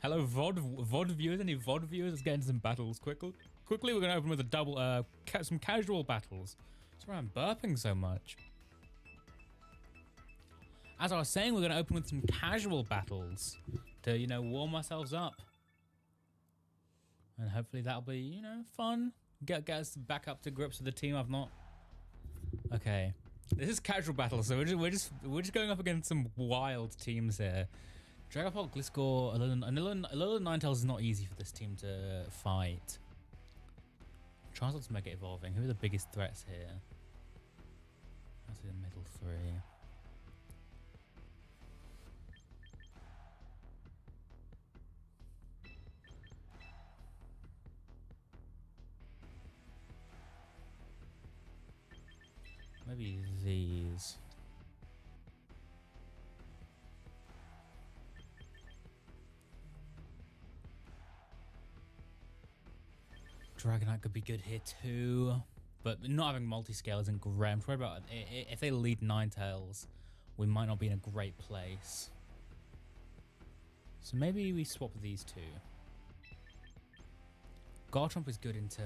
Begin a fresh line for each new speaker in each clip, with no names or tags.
Hello, VOD viewers. Any VOD viewers? Let's get into some battles quickly. Quickly, we're going to open with a double, some casual battles. That's why I'm burping so much. As I was saying, we're going to open with some casual battles to, you know, warm ourselves up. And hopefully that'll be, you know, fun. Get us back up to grips with the team I've not. Okay. This is casual battle, so we're just going up against some wild teams here. Dragapult, Gliscor, Alolan Ninetales is not easy for this team to fight. Charizard's Mega Evolving. Who are the biggest threats here? I'll say the middle three. Maybe these. Dragonite could be good here too, but not having multi-scale isn't great. I'm worried about if they lead Ninetales, we might not be in a great place. So maybe we swap these two. Garchomp is good into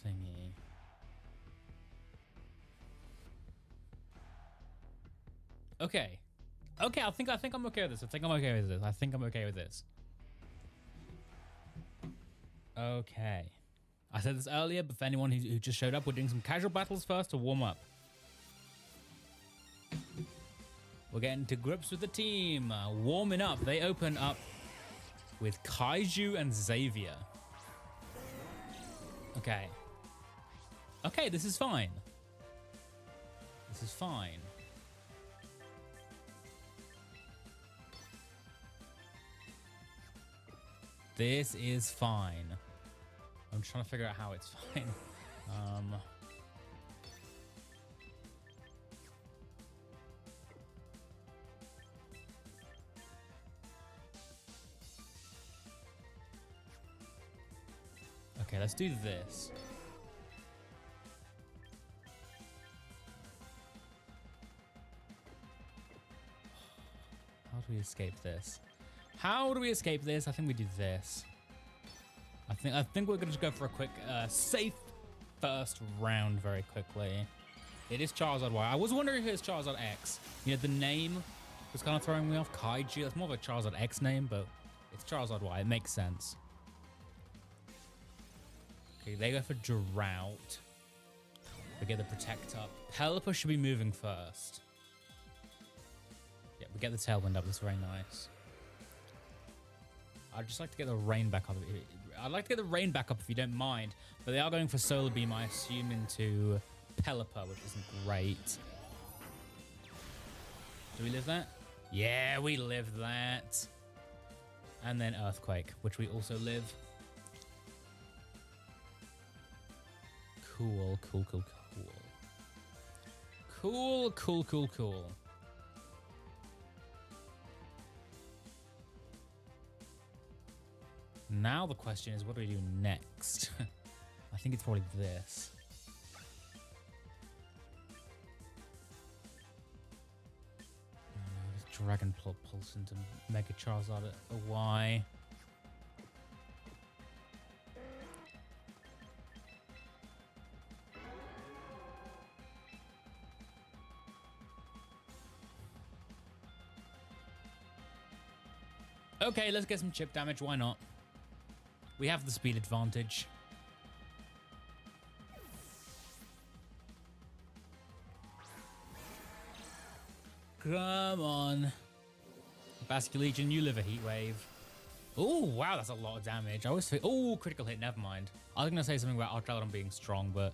thingy. Okay. Okay, I think I'm okay with this. I think I'm okay with this. Okay. I said this earlier, but for anyone who just showed up, we're doing some casual battles first to warm up. We're getting to grips with the team. Warming up. They open up with Kaiju and Xavier. Okay. Okay, this is fine. This is fine. This is fine. I'm trying to figure out how it's fine. Okay, let's do this. How do we escape this? How do we escape this? I think we do this. I think we're gonna just go for a quick, safe first round very quickly. It is Charizard Y. I was wondering if it's Charizard X. You know, the name was kind of throwing me off. Kaiju. That's more of a Charizard X name, but it's Charizard Y. It makes sense. Okay, they go for Drought. We get the Protect up. Pelipper should be moving first. Yeah, we get the Tailwind up. That's very nice. I'd just like to get the rain back up. I'd like to get the rain back up if you don't mind. But they are going for Solar Beam, I assume, into Pelipper, which isn't great. Do we live that? Yeah, we live that. And then Earthquake, which we also live. Cool, cool, cool, cool. Cool, cool, cool, cool. Now the question is, what do we do next? I think it's probably this. Dragon Pulse into Mega Charizard at a Y. Okay, let's get some chip damage. Why not? We have the speed advantage. Come on. Basculegion, you live a heat wave. Oh, wow, that's a lot of damage. I always feel... Oh, critical hit, never mind. I was going to say something about Archaludon being strong, but...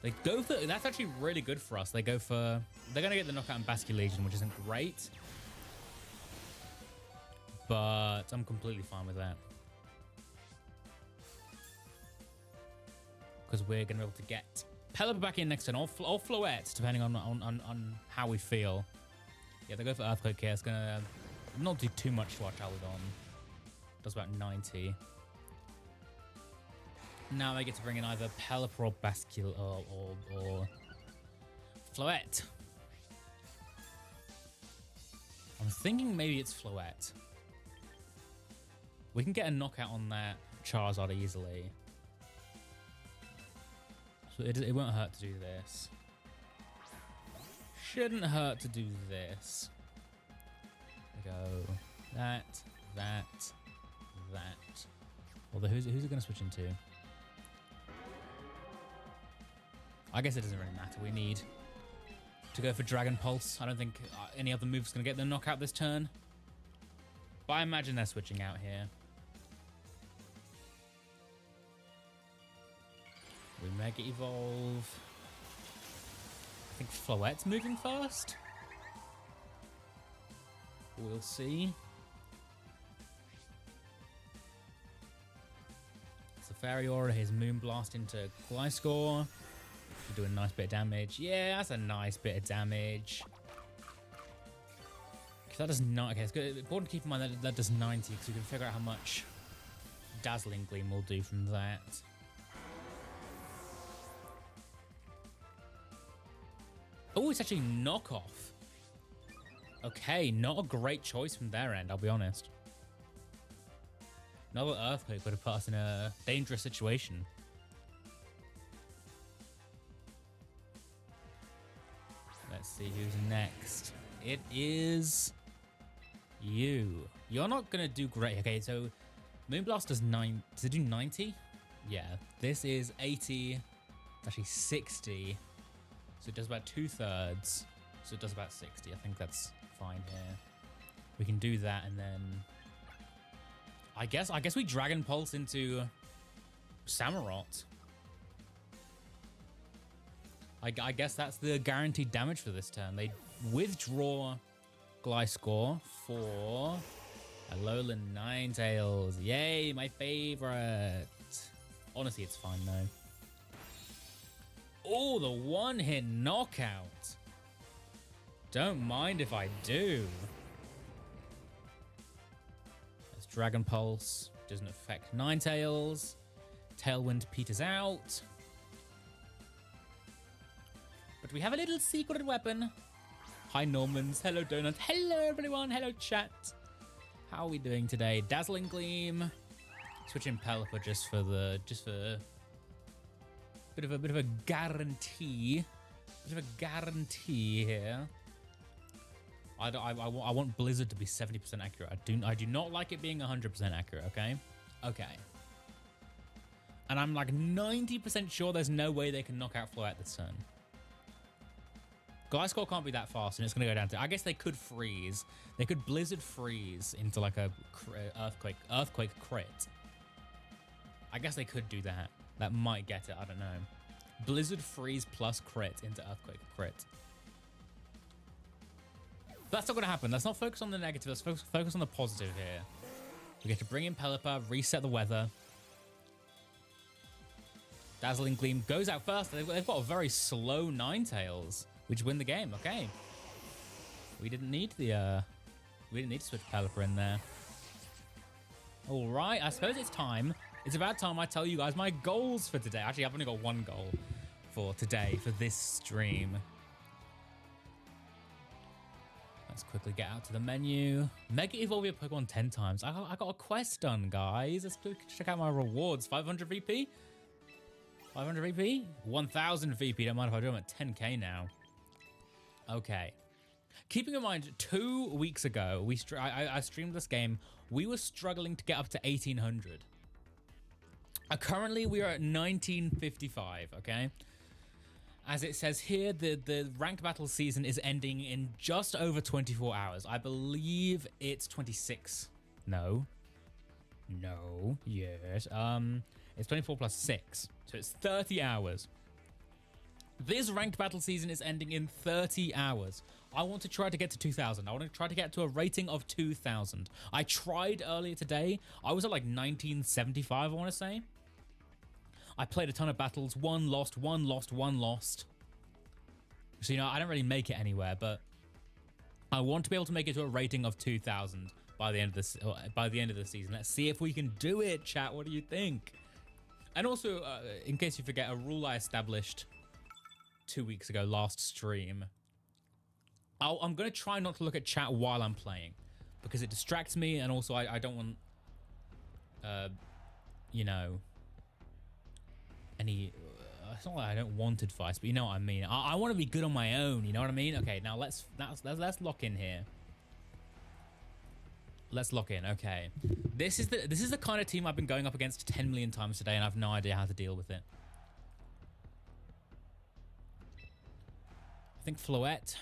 They go for... That's actually really good for us. They go for... They're going to get the knockout in Basculegion, which isn't great. But I'm completely fine with that. Because we're going to be able to get Pelipper back in next turn, or Floette, depending on how we feel. Yeah, they go for Earthquake here. It's going to not do too much to our Archaludon. Does about 90. Now they get to bring in either Pelipper or Bascule or Floette. I'm thinking maybe it's Floette. We can get a knockout on that Charizard easily. So it won't hurt to do this. Shouldn't hurt to do this. There we go. That. Although who's it going to switch into? I guess it doesn't really matter. We need to go for Dragon Pulse. I don't think any other move's going to get the knockout this turn. But I imagine they're switching out here. We Mega Evolve. I think Floette's moving first. We'll see. Fairy Aura, his Moonblast into Gliscor. Should do a nice bit of damage. Yeah, that's a nice bit of damage. Because that does not. Okay, it's good. Important to keep in mind that that does 90, because we can figure out how much Dazzling Gleam will do from that. Oh, it's actually knockoff. Okay, not a great choice from their end, I'll be honest. Another Earthquake would have put us in a dangerous situation. Let's see who's next. It is you. You're not going to do great. Okay, so Moonblast does 9. Does it do 90? Yeah, this is 80. It's actually 60. So it does about 2/3. So it does about 60. I think that's fine here. We can do that and then... I guess we Dragon Pulse into Samurott. I guess that's the guaranteed damage for this turn. They withdraw Gliscor for Alolan Ninetales. Yay, my favorite. Honestly, it's fine though. Oh, the one-hit knockout. Don't mind if I do. Dragon Pulse doesn't affect Ninetales. Tailwind peters out. But we have a little secret weapon. Hi Normans. Hello Donuts. Hello everyone. Hello chat. How are we doing today? Dazzling Gleam. Switching Pelipper just for bit of a guarantee. Bit of a guarantee here. I want Blizzard to be 70% accurate. I do not like it being 100% accurate, okay? Okay. And I'm like 90% sure there's no way they can knock out Floette this turn. Gliscor can't be that fast, and it's going to go down to... I guess they could freeze. They could Blizzard freeze into like a Earthquake crit. I guess they could do that. That might get it, I don't know. Blizzard freeze plus crit into Earthquake crit. That's not going to happen. Let's not focus on the negative. Let's focus on the positive here. We get to bring in Pelipper, reset the weather. Dazzling Gleam goes out first. They've got a very slow Ninetales, which win the game. Okay. We didn't need to switch Pelipper in there. All right. I suppose it's time. It's about time I tell you guys my goals for today. Actually, I've only got one goal for today, for this stream. Let's quickly get out to the menu. Mega Evolve your Pokemon 10 times. I got a quest done, guys. Let's check out my rewards. 500 VP? 500 VP? 1000 VP. Don't mind if I do them at 10k now. Okay. Keeping in mind, 2 weeks ago, I streamed this game. We were struggling to get up to 1800. Currently, we are at 1955, okay? As it says here, the ranked battle season is ending in just over 24 hours. I believe it's 26. No. Yes. It's 24 plus 6. So it's 30 hours. This ranked battle season is ending in 30 hours. I want to try to get to 2,000. I want to try to get to a rating of 2,000. I tried earlier today. I was at like 1975, I want to say. I played a ton of battles. One lost. So, you know, I don't really make it anywhere, but I want to be able to make it to a rating of 2,000 by the end of this. By the end of the season. Let's see if we can do it, chat. What do you think? And also, in case you forget, a rule I established 2 weeks ago, last stream. I'm going to try not to look at chat while I'm playing because it distracts me, and also I don't want, you know, any... it's not like I don't want advice, but you know what I mean. I want to be good on my own, you know what I mean? Okay, now let's lock in here. Let's lock in, okay. This is the kind of team I've been going up against 10 million times today, and I have no idea how to deal with it. I think Floette.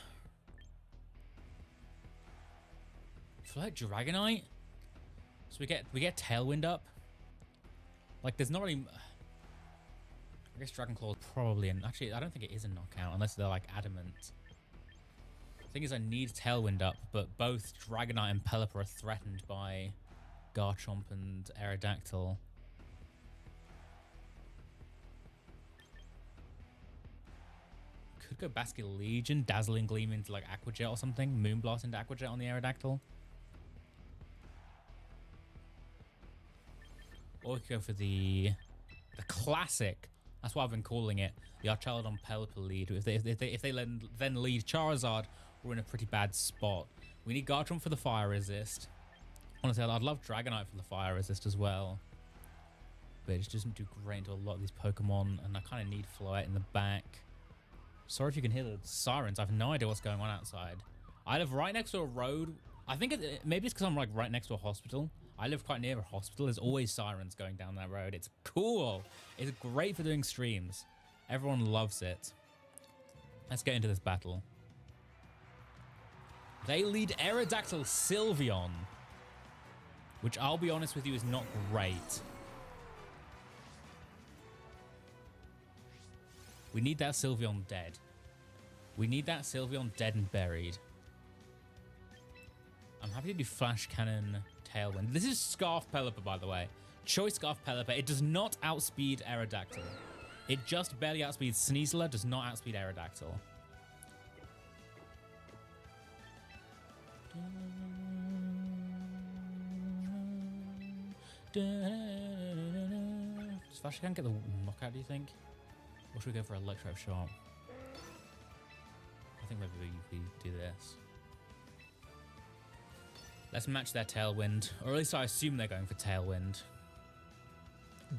Floette Dragonite? So we get Tailwind up. Like, there's not really... I guess Dragon Claw is probably... Actually, I don't think it is a knockout, unless they're, like, adamant. The thing is, I need Tailwind up, but both Dragonite and Pelipper are threatened by Garchomp and Aerodactyl. Could go Basculin Legion, Dazzling Gleam into, like, Aqua Jet or something. Moonblast into Aqua Jet on the Aerodactyl. Or we could go for the classic... That's what I've been calling it. The Archaludon Pelipper lead. If they then lead Charizard, we're in a pretty bad spot. We need Garchomp for the fire resist. Honestly, I'd love Dragonite for the fire resist as well. But it just doesn't do great into a lot of these Pokemon, and I kind of need Floette in the back. Sorry if you can hear the sirens. I have no idea what's going on outside. I live right next to a road. I think maybe it's because I'm like right next to a hospital. I live quite near a hospital. There's always sirens going down that road. It's cool. It's great for doing streams. Everyone loves it. Let's get into this battle. They lead Aerodactyl Sylveon, which I'll be honest with you is not great. We need that Sylveon dead. We need that Sylveon dead and buried. I'm happy to do Flash Cannon Tailwind. This is Scarf Pelipper, by the way. Choice Scarf Pelipper. It does not outspeed Aerodactyl. It just barely outspeeds Sneasler, does not outspeed Aerodactyl. Does Flash Cannon get the knockout, do you think? Or should we go for Electro Shot? I think maybe we do this. Let's match their Tailwind, or at least I assume they're going for Tailwind.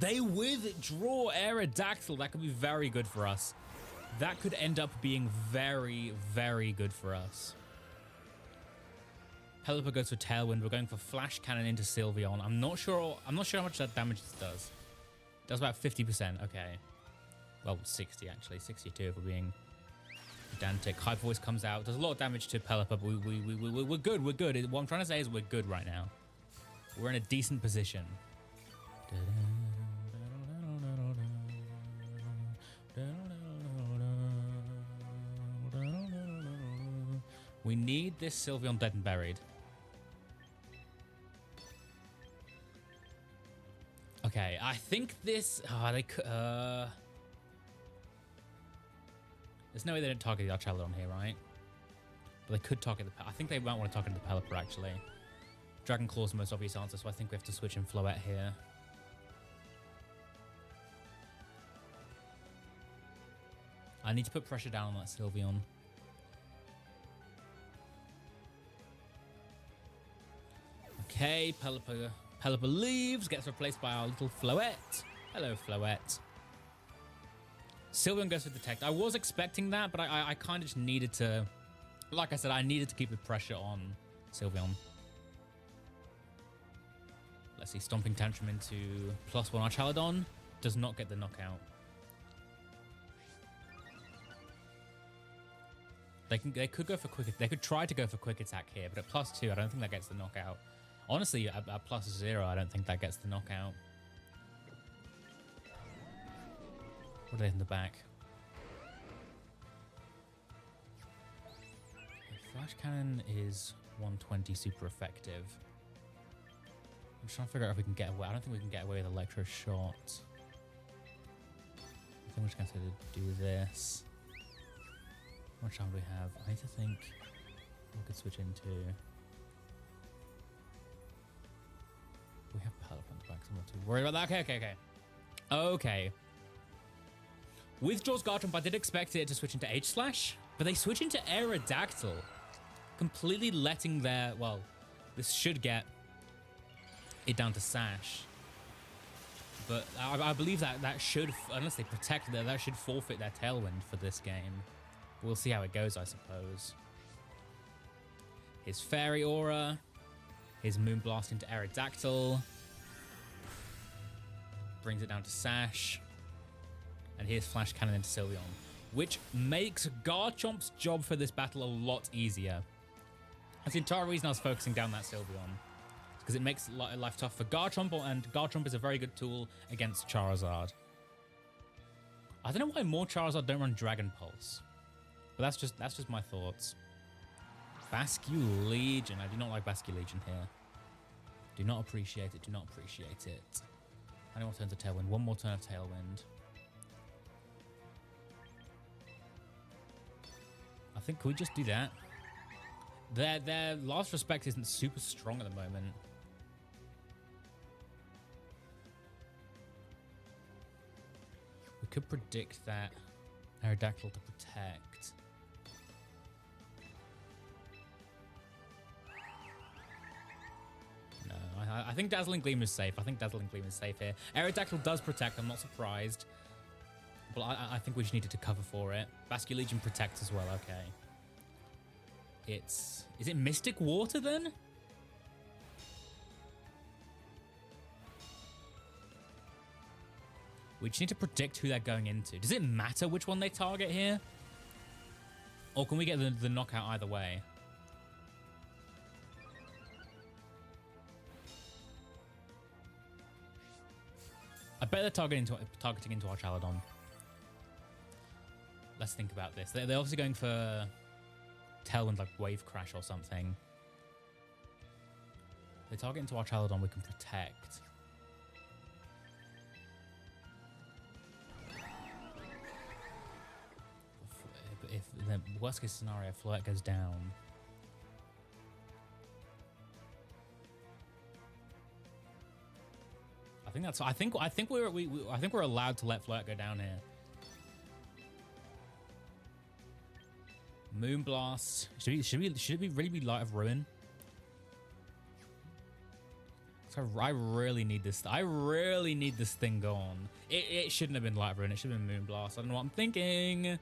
They withdraw Aerodactyl. That could be very good for us. That could end up being very, very good for us. Pelipper goes for Tailwind. We're going for Flash Cannon into Sylveon. I'm not sure how much that damage this does. It does about 50%. Okay. Well, 60 actually. 62 if we're being pedantic. Hyper Voice comes out. Does a lot of damage to Pelipper, but we're good. We're good. What I'm trying to say is we're good right now. We're in a decent position. We need this Sylveon dead and buried. Okay, I think this... Oh, they could... There's no way they don't target the Archaludon here, right? But they could target the... I think they might want to target the Pelipper, actually. Dragon Claw's the most obvious answer, so I think we have to switch in Floette here. I need to put pressure down on that Sylveon. Okay, Pelipper leaves, gets replaced by our little Floette. Hello, Floette. Sylveon goes for Detect. I was expecting that, but I kind of just needed to... Like I said, I needed to keep the pressure on Sylveon. Let's see, Stomping Tantrum into +1 Archaludon. Does not get the knockout. They could go for quick... They could try to go for Quick Attack here, but at +2, I don't think that gets the knockout. Honestly, at +0, I don't think that gets the knockout. What are they in the back? Flash Cannon is 120 super effective. I'm trying to figure out if we can get away. I don't think we can get away with Electro Shot. I think we're just going to do this. How much time do we have? I need to think we could switch into... We have Pelipper on the back, so I'm not too worried about that. Okay. Withdraws Garchomp. I did expect it to switch into H-Slash, but they switch into Aerodactyl. completely letting their... Well, this should get it down to Sash. But I believe that should, unless they protect that, that should forfeit their Tailwind for this game. We'll see how it goes, I suppose. His Fairy Aura. His Moonblast into Aerodactyl. Brings it down to Sash. And here's Flash Cannon into Sylveon, which makes Garchomp's job for this battle a lot easier. That's the entire reason I was focusing down that Sylveon. Because it makes life tough for Garchomp, and Garchomp is a very good tool against Charizard. I don't know why more Charizard don't run Dragon Pulse. But that's just my thoughts. Basculegion. I do not like Basculegion here. Do not appreciate it. Do not appreciate it. How many more turns of Tailwind? One more turn of Tailwind. I think, can we just do that? Their Last Respect isn't super strong at the moment. We could predict that Aerodactyl to protect. No, I think Dazzling Gleam is safe. I think Dazzling Gleam is safe here. Aerodactyl does protect, I'm not surprised. But I think we just needed to cover for it. Basculegion protects as well, okay. Is it Mystic Water then? We just need to predict who they're going into. Does it matter which one they target here? Or can we get the knockout either way? I bet they're targeting into our Chaladon. Let's think about this. They're obviously going for Tailwind, like Wave Crash or something. They target into our Chaladon, we can protect. If the worst case scenario, Floette goes down. I think we're allowed to let Floette go down here. Moonblast. Should it really be Light of Ruin? So I really need this. I really need this thing gone. It shouldn't have been Light of Ruin. It should have been Moonblast. I don't know what I'm thinking.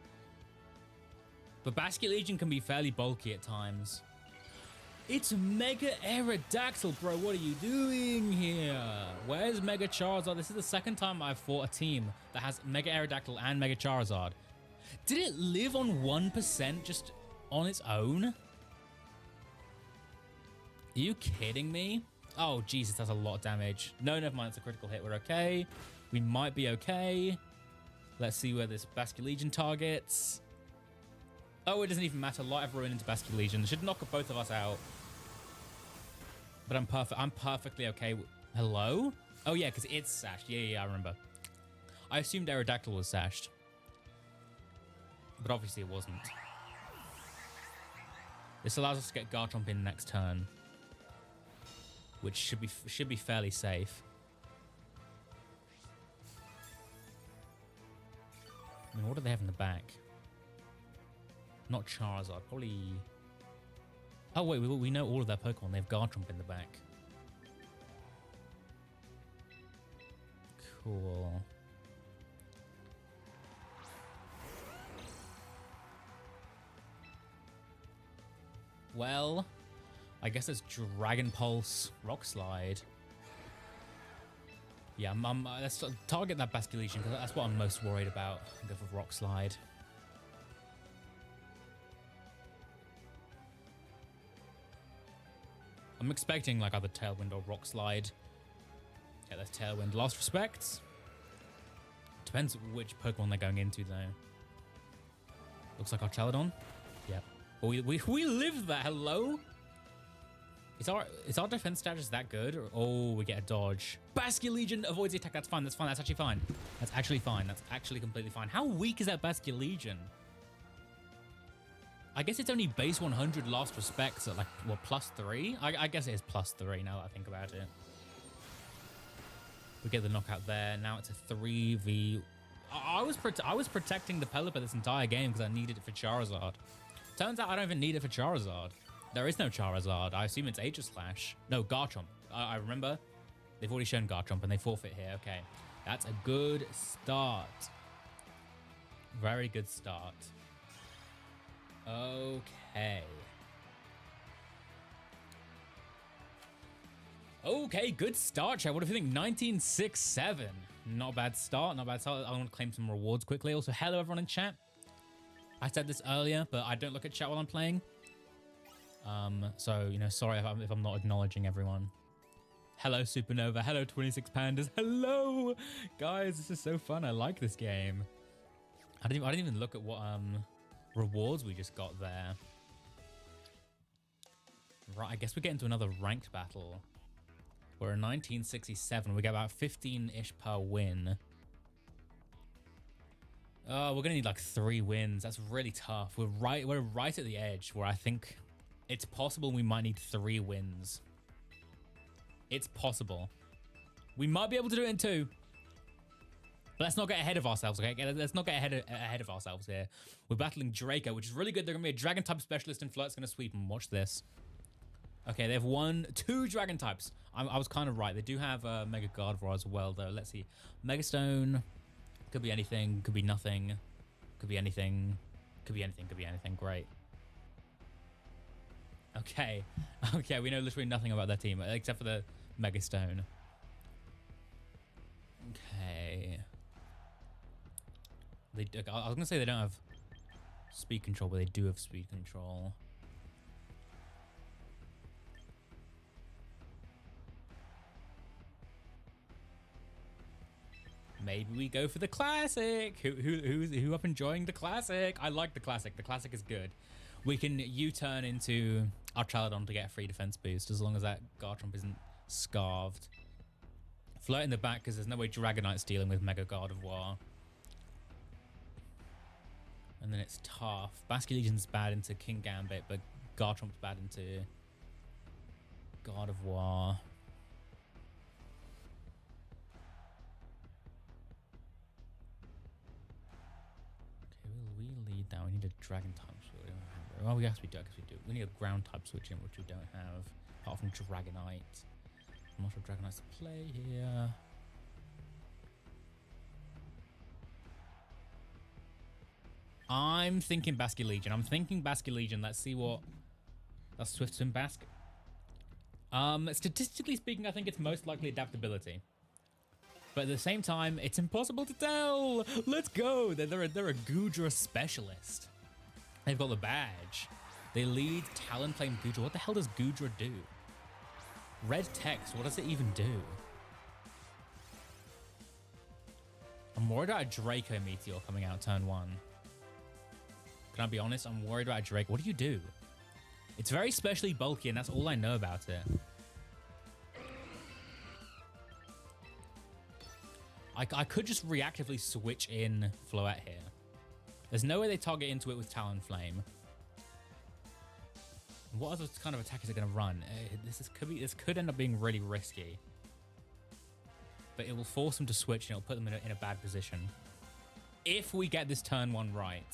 But Basculegion can be fairly bulky at times. It's Mega Aerodactyl, bro. What are you doing here? Where's Mega Charizard? This is the second time I've fought a team that has Mega Aerodactyl and Mega Charizard. Did it live on 1% just on its own? Are you kidding me? Oh, Jesus, that's a lot of damage. No, never mind. It's a critical hit. We're okay. We might be okay. Let's see where this Basculegion targets. Oh, it doesn't even matter. Light of Ruin into Basculegion. It should knock both of us out. But I'm perfectly okay with... Hello? Oh, yeah, because it's sashed. Yeah, I remember. I assumed Aerodactyl was sashed. But obviously it wasn't. This allows us to get Garchomp in next turn, which should be fairly safe. I mean, what do they have in the back? Not Charizard, probably... Oh wait, we know all of their Pokemon. They have Garchomp in the back. Cool. Well, I guess it's Dragon Pulse, Rock Slide. Yeah, let's target that Basculegion because that's what I'm most worried about. Go for Rock Slide. I'm expecting like either Tailwind or Rock Slide. Yeah, that's Tailwind. Last Respects. Depends which Pokemon they're going into though. Looks like our Chaladon. Yep. We lived that. Hello? Is our defense status that good? Or, oh, we get a dodge. Basculegion avoids the attack. That's fine. That's fine. That's actually fine. That's actually fine. That's actually completely fine. How weak is that Basculegion? I guess it's only base 100 Last Respects at like, what, +3? I guess it is +3 now that I think about it. We get the knockout there. Now it's a 3v. I was protecting the Pelipper this entire game because I needed it for Charizard. Turns out I don't even need it for Charizard. There is no Charizard. I assume it's Aegislash. No, Garchomp. I remember they've already shown Garchomp and they forfeit here. Okay, that's a good start. Very good start. Okay. Okay, good start, chat. What do you think? 1967. Not a bad start. Not a bad start. I want to claim some rewards quickly. Also, hello everyone in chat. I said this earlier, but I don't look at chat while I'm playing. So, you know, sorry if I'm not acknowledging everyone. Hello, Supernova. Hello, 26 Pandas. Hello! Guys, this is so fun. I like this game. I didn't even look at what rewards we just got there. Right, I guess we get into another ranked battle. We're in 1967. We get about 15-ish per win. Oh, we're gonna need like 3 wins. That's really tough. We're right at the edge where I think it's possible we might need 3 wins. It's possible. We might be able to do it in 2. But let's not get ahead of ourselves, okay? Let's not get ahead of ourselves here. We're battling Draco, which is really good. They're gonna be a dragon type specialist, and Flirt's gonna sweep them. Watch this. Okay, they have 2 dragon types. I was kind of right. They do have Mega Gardevoir as well, though. Let's see. Mega Stone. Could be anything. Could be nothing. Could be anything. Could be anything. Could be anything. Great. Okay. Okay, we know literally nothing about their team, except for the Mega Stone. Okay. I was going to say they don't have speed control, but they do have speed control. Maybe we go for the classic. Who up enjoying the classic? I like the classic. The classic is good. We can U-turn into our Chaladon to get a free defense boost as long as that Garchomp isn't scarved. Flirt in the back because there's no way Dragonite's dealing with Mega Gardevoir. And then it's tough. Basculegion's bad into King Gambit, but Garchomp's bad into Gardevoir. We lead now. We need a dragon type switch. Well, yes, we do. We need a ground type switch in, which we don't have, apart from Dragonite. I'm not sure Dragonite's to play here. I'm thinking Basculegion. Let's see what that's Swift Swim Basque. Statistically speaking, I think it's most likely adaptability. But at the same time, it's impossible to tell. Let's go. They're a Goodra specialist. They've got the badge. They lead Talonflame Goodra. What the hell does Goodra do? Red text. What does it even do? I'm worried about a Draco Meteor coming out turn 1. Can I be honest? I'm worried about a Draco. What do you do? It's very specially bulky, and that's all I know about it. I could just reactively switch in Floette here. There's no way they target into it with Talonflame. What other kind of attack is it going to run? This could end up being really risky. But it will force them to switch, and it'll put them in a bad position. If we get this turn 1 right.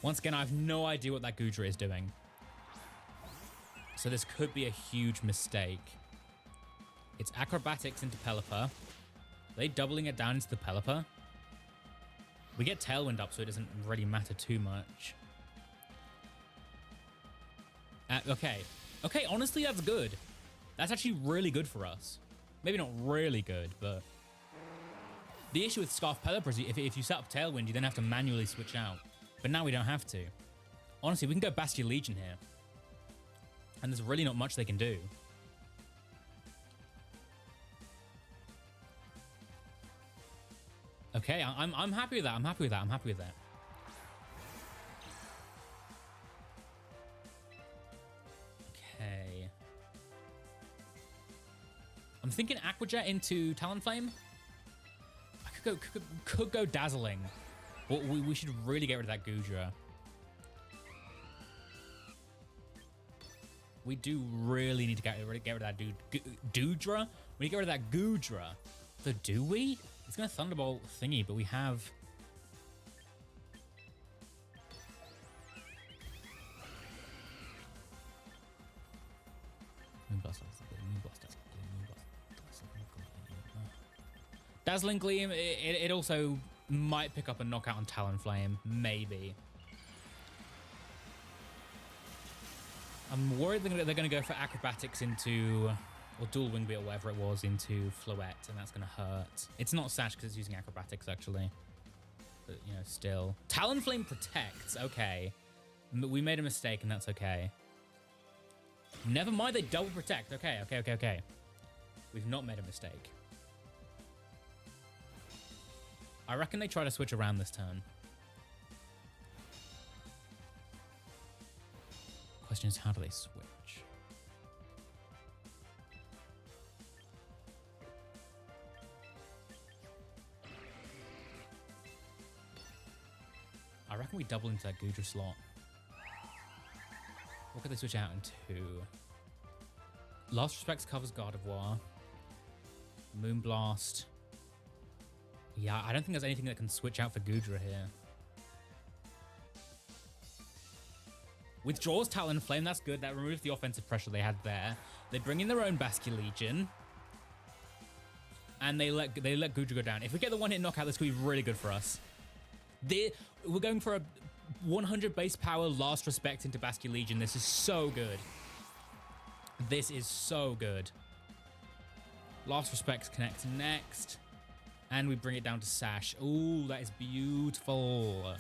Once again, I have no idea what that Goodra is doing. So this could be a huge mistake. It's Acrobatics into Pelipper. Are they doubling it down into the Pelipper? We get Tailwind up, so it doesn't really matter too much. Okay. Okay, honestly, that's good. That's actually really good for us. Maybe not really good, but... The issue with Scarf Pelipper is if you set up Tailwind, you then have to manually switch out. But now we don't have to. Honestly, we can go Basculegion here. And there's really not much they can do. Okay, I'm happy with that. I'm happy with that. I'm happy with that. Okay. I'm thinking Aqua Jet into Talonflame. I could go Dazzling. But we should really get rid of that Goodra. We do really need to get rid of that Doodra? We need to get rid of that Goodra. So do we? It's going to Thunderbolt thingy, but we have... Dazzling Gleam, it also might pick up a knockout on Talonflame. Maybe. I'm worried they're going to go for acrobatics into, or dual wing beat or whatever it was, into Floette, and that's going to hurt. It's not Sash because it's using acrobatics, actually. But, you know, still. Talonflame protects. Okay. We made a mistake, and that's okay. Never mind, they double protect. Okay, okay, okay, okay. We've not made a mistake. I reckon they try to switch around this turn. Question is, how do they switch? I reckon we double into that Gudra slot. What could they switch out into? Last Respects covers Gardevoir. Moonblast. Yeah, I don't think there's anything that can switch out for Gudra here. Withdraws Talonflame, that's good. That removes the offensive pressure they had there. They bring in their own Basculegion. And they let Gudra go down. If we get the one-hit knockout, this could be really good for us. We're going for a 100 base power Last Respect into Basculegion. This is so good. This is so good. Last Respect connects next. And we bring it down to Sash. Ooh, that is beautiful.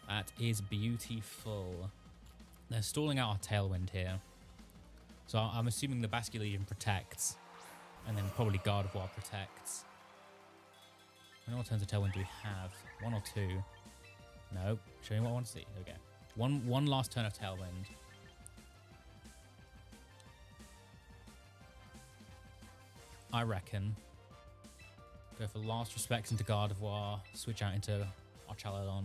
That is beautiful. They're stalling out our Tailwind here. So I'm assuming the Basculegion protects. And then probably Gardevoir protects. How many more turns of Tailwind do we have? 1 or 2? No. Show me what I want to see. There we go. One last turn of Tailwind. I reckon. Go for Last Respects into Gardevoir. Switch out into Archaludon.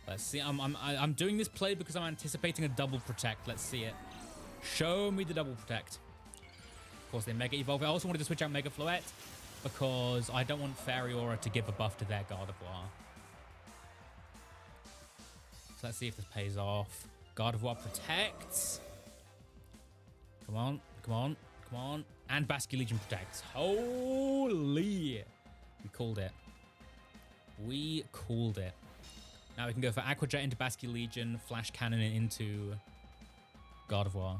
Let's see. I'm doing this play because I'm anticipating a double protect. Let's see it. Show me the double protect. Of course, they Mega Evolve. I also wanted to switch out Mega Floette because I don't want Fairy Aura to give a buff to their Gardevoir. So let's see if this pays off. Gardevoir protects. Come on, come on, come on. And Basculegion protects. Holy! We called it. We called it. Now we can go for Aqua Jet into Basculegion, Flash Cannon into Gardevoir.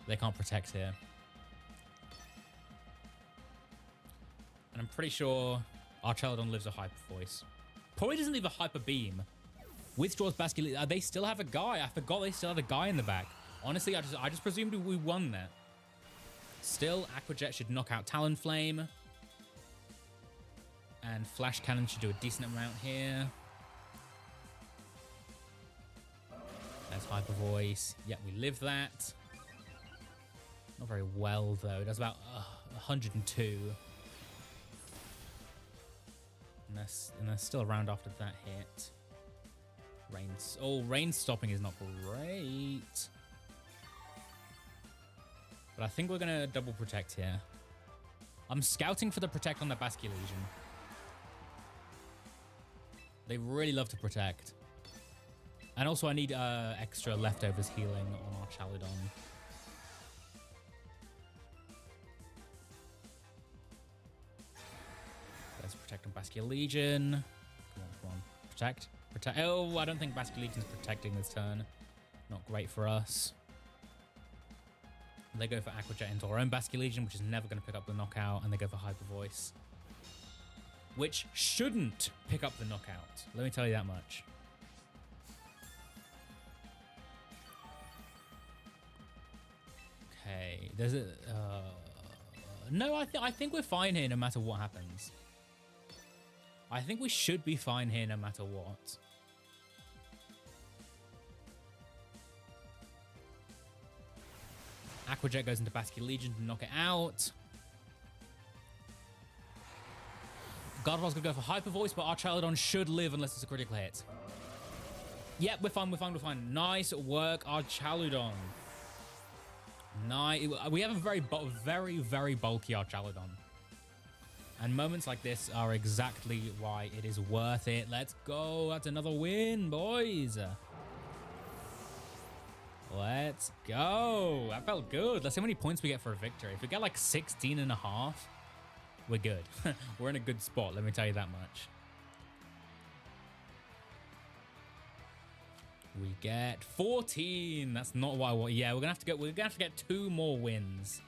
They can't protect here. And I'm pretty sure Archaludon lives a Hyper Voice. Probably doesn't leave a Hyper Beam. Withdraws Basculegion. They still have a guy. I forgot they still had a guy in the back. Honestly, I just presumed we won that. Still, Aqua Jet should knock out Talonflame. And Flash Cannon should do a decent amount here. There's Hyper Voice. Yep, we live that. Not very well, though. It does about 102. And they're still around after that hit. Rain stopping is not great. But I think we're going to double protect here. I'm scouting for the protect on the Basculegion. They really love to protect. And also I need extra leftovers healing on our Chaludon. Let's protect on Basculegion. Come on, come on. Protect. Protect. Oh, I don't think Basculegion's protecting this turn. Not great for us. They go for Aqua Jet into our own Basculegion, which is never going to pick up the knockout, and they go for Hyper Voice, which shouldn't pick up the knockout. Let me tell you that much. Okay, there's a... no, I think we're fine here no matter what happens. I think we should be fine here no matter what. Aqua Jet goes into Basculegion to knock it out. Gardevoir's going to go for Hyper Voice, but our Chaludon should live unless it's a critical hit. Yep, we're fine, we're fine, we're fine. Nice work, our Chaludon. Nice. We have a very, very bulky Archaludon. And moments like this are exactly why it is worth it. Let's go. That's another win, boys. Let's go. That felt good. Let's see how many points we get for a victory. If we get like 16 and a half, we're good. We're in a good spot, let me tell you that much. We get 14. That's not what I want. Yeah, we're gonna have to get 2 more wins,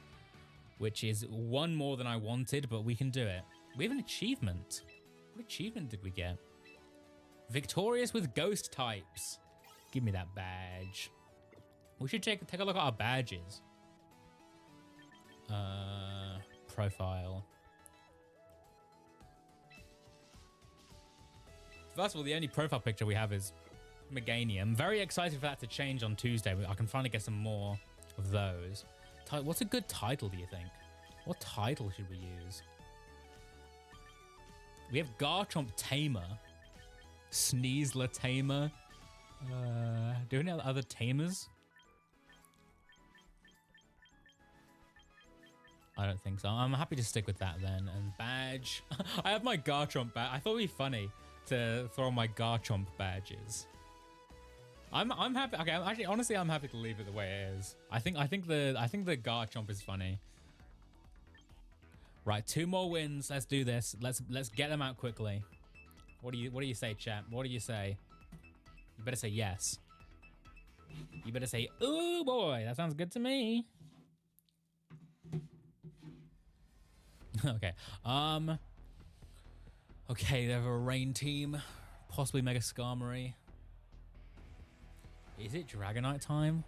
which is 1 more than I wanted, but we can do it. We have an achievement. What achievement did we get? Victorious with ghost types. Give me that badge. We should take a look at our badges. Profile. First of all, the only profile picture we have is Meganium. I'm very excited for that to change on Tuesday. I can finally get some more of those. What's a good title, do you think? What title should we use? We have Garchomp Tamer. Sneasler Tamer. Do we have any other tamers? I don't think so. I'm happy to stick with that then. And badge. I have my Garchomp badge. I thought it'd be funny to throw my Garchomp badges. I'm happy. Okay, honestly, I'm happy to leave it the way it is. I think the Garchomp is funny. Right, 2 more wins. Let's do this. Let's get them out quickly. What do you say, chat? What do you say? You better say yes. You better say, ooh boy, that sounds good to me. Okay. Okay, they have a rain team. Possibly Mega Skarmory. Is it Dragonite time?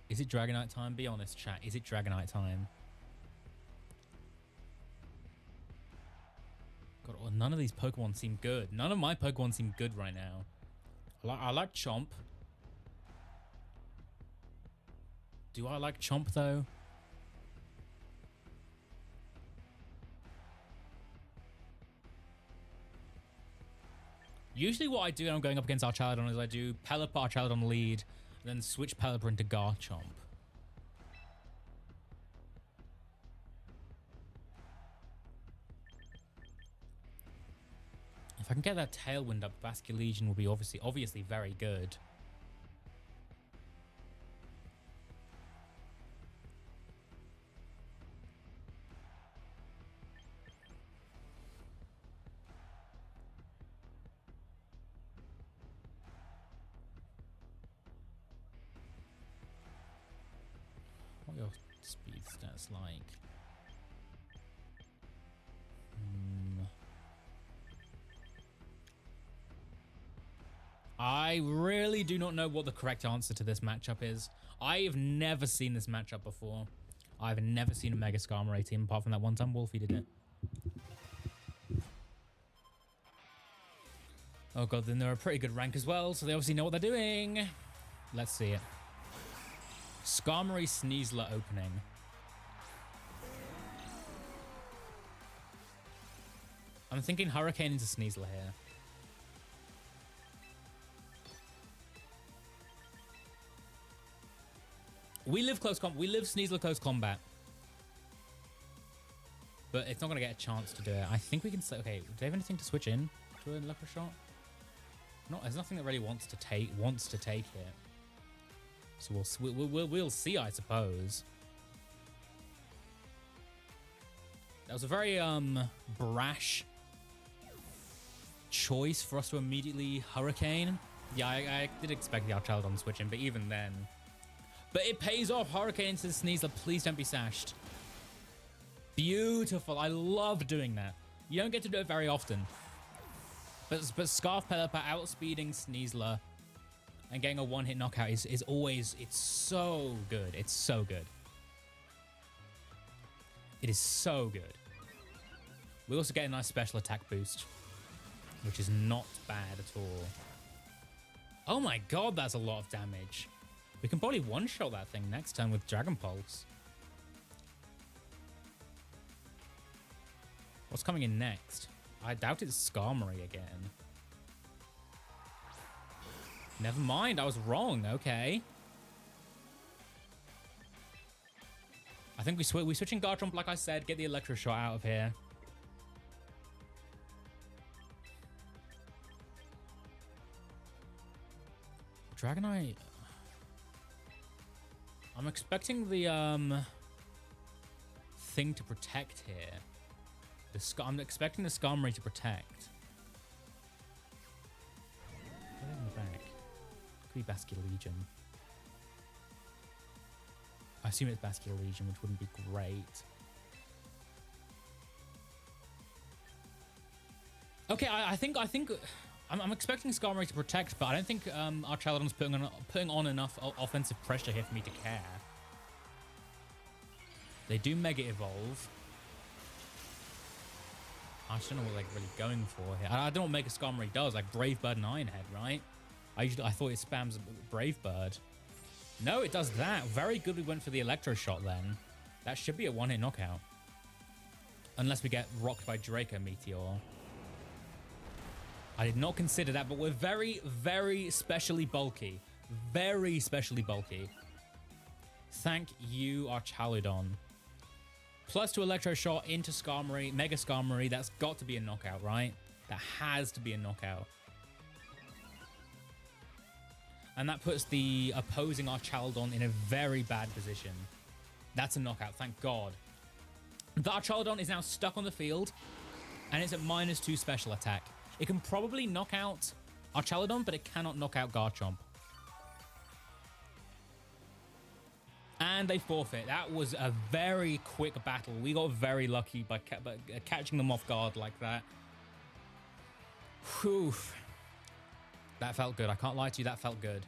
Is it Dragonite time? Be honest, chat. Is it Dragonite time? God, oh, none of these Pokemon seem good. None of my Pokemon seem good right now. I like Chomp. Do I like Chomp, though? Usually what I do when I'm going up against Archaladon is I do Pelipper, Archaladon lead, then switch Pelipper into Garchomp. If I can get that Tailwind up, Basculegion will be obviously very good. What are your speed stats like? I really do not know what the correct answer to this matchup is. I have never seen this matchup before. I've never seen a Mega Skarmory team apart from that one time Wolfie did it. Oh god, then they're a pretty good rank as well, so they obviously know what they're doing. Let's see it. Skarmory Sneasler opening. I'm thinking Hurricane into Sneasler here. We live Sneasler close combat. But it's not going to get a chance to do it. I think we can say, okay, do they have anything to switch in to a Electro Shot? No, there's nothing that really wants to take it. So we'll see, I suppose. That was a very brash choice for us to immediately Hurricane. Yeah, I did expect the Archaladon switching, but even then. But it pays off. Hurricane into the Sneasler. Please don't be sashed. Beautiful. I love doing that. You don't get to do it very often. But Scarf Pelipper outspeeding Sneasler and getting a one-hit knockout is always... It's so good. It's so good. It is so good. We also get a nice special attack boost, which is not bad at all. Oh my god, that's a lot of damage. We can probably one-shot that thing next turn with Dragon Pulse. What's coming in next? I doubt it's Skarmory again. Never mind, I was wrong. Okay. I think we're switching Garchomp, like I said. Get the Electro Shot out of here. Dragonite. I'm expecting the thing to protect here. I'm expecting the Skarmory to protect. Put it in the back. Could be Basculegion. I assume it's Basculegion, which wouldn't be great. Okay, I think I'm expecting Skarmory to protect, but I don't think our Chaladon's putting on enough offensive pressure here for me to care. They do Mega Evolve. I just don't know what they're really going for here. I don't know what Mega Skarmory does, like Brave Bird and Iron Head, right? I thought it spams Brave Bird. No, it does that. Very good we went for the Electro Shot then. That should be a one-hit knockout. Unless we get rocked by Draco Meteor. I did not consider that, but we're very, very specially bulky. Very specially bulky. Thank you, our Chaludon. Plus to Electro Shot into Skarmory, Mega Skarmory. That's got to be a knockout, right? That has to be a knockout. And that puts the opposing Archaladon in a very bad position. That's a knockout, thank God. The Archaladon is now stuck on the field, and it's at -2 special attack. It can probably knock out Archaladon, but it cannot knock out Garchomp. And they forfeit. That was a very quick battle. We got very lucky by catching them off guard like that. Whew. That felt good. I can't lie to you, that felt good.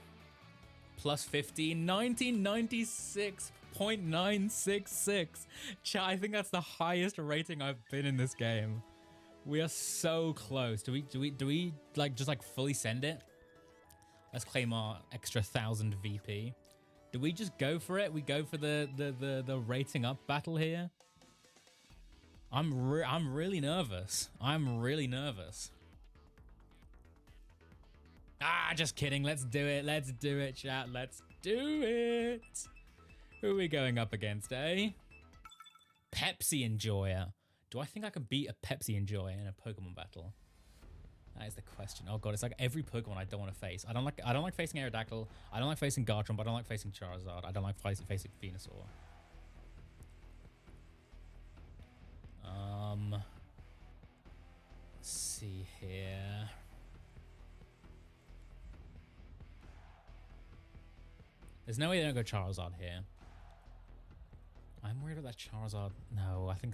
Plus 15, 1996.966. Chat, I think that's the highest rating I've been in this game. We are so close. Do we like just like fully send it? Let's claim our extra 1,000 VP. Do we just go for it? We go for the rating up battle here. I'm really nervous. I'm really nervous. Ah, just kidding. Let's do it. Let's do it, chat. Let's do it. Who are we going up against, eh? Pepsi Enjoyer. Do I think I can beat a Pepsi Enjoyer in a Pokemon battle? That is the question. Oh god, it's like every Pokemon I don't want to face. I don't like facing Aerodactyl. I don't like facing Garchomp. I don't like facing Charizard. I don't like facing Venusaur. Let's see here. There's no way they don't go Charizard here. I'm worried about that Charizard. No, I think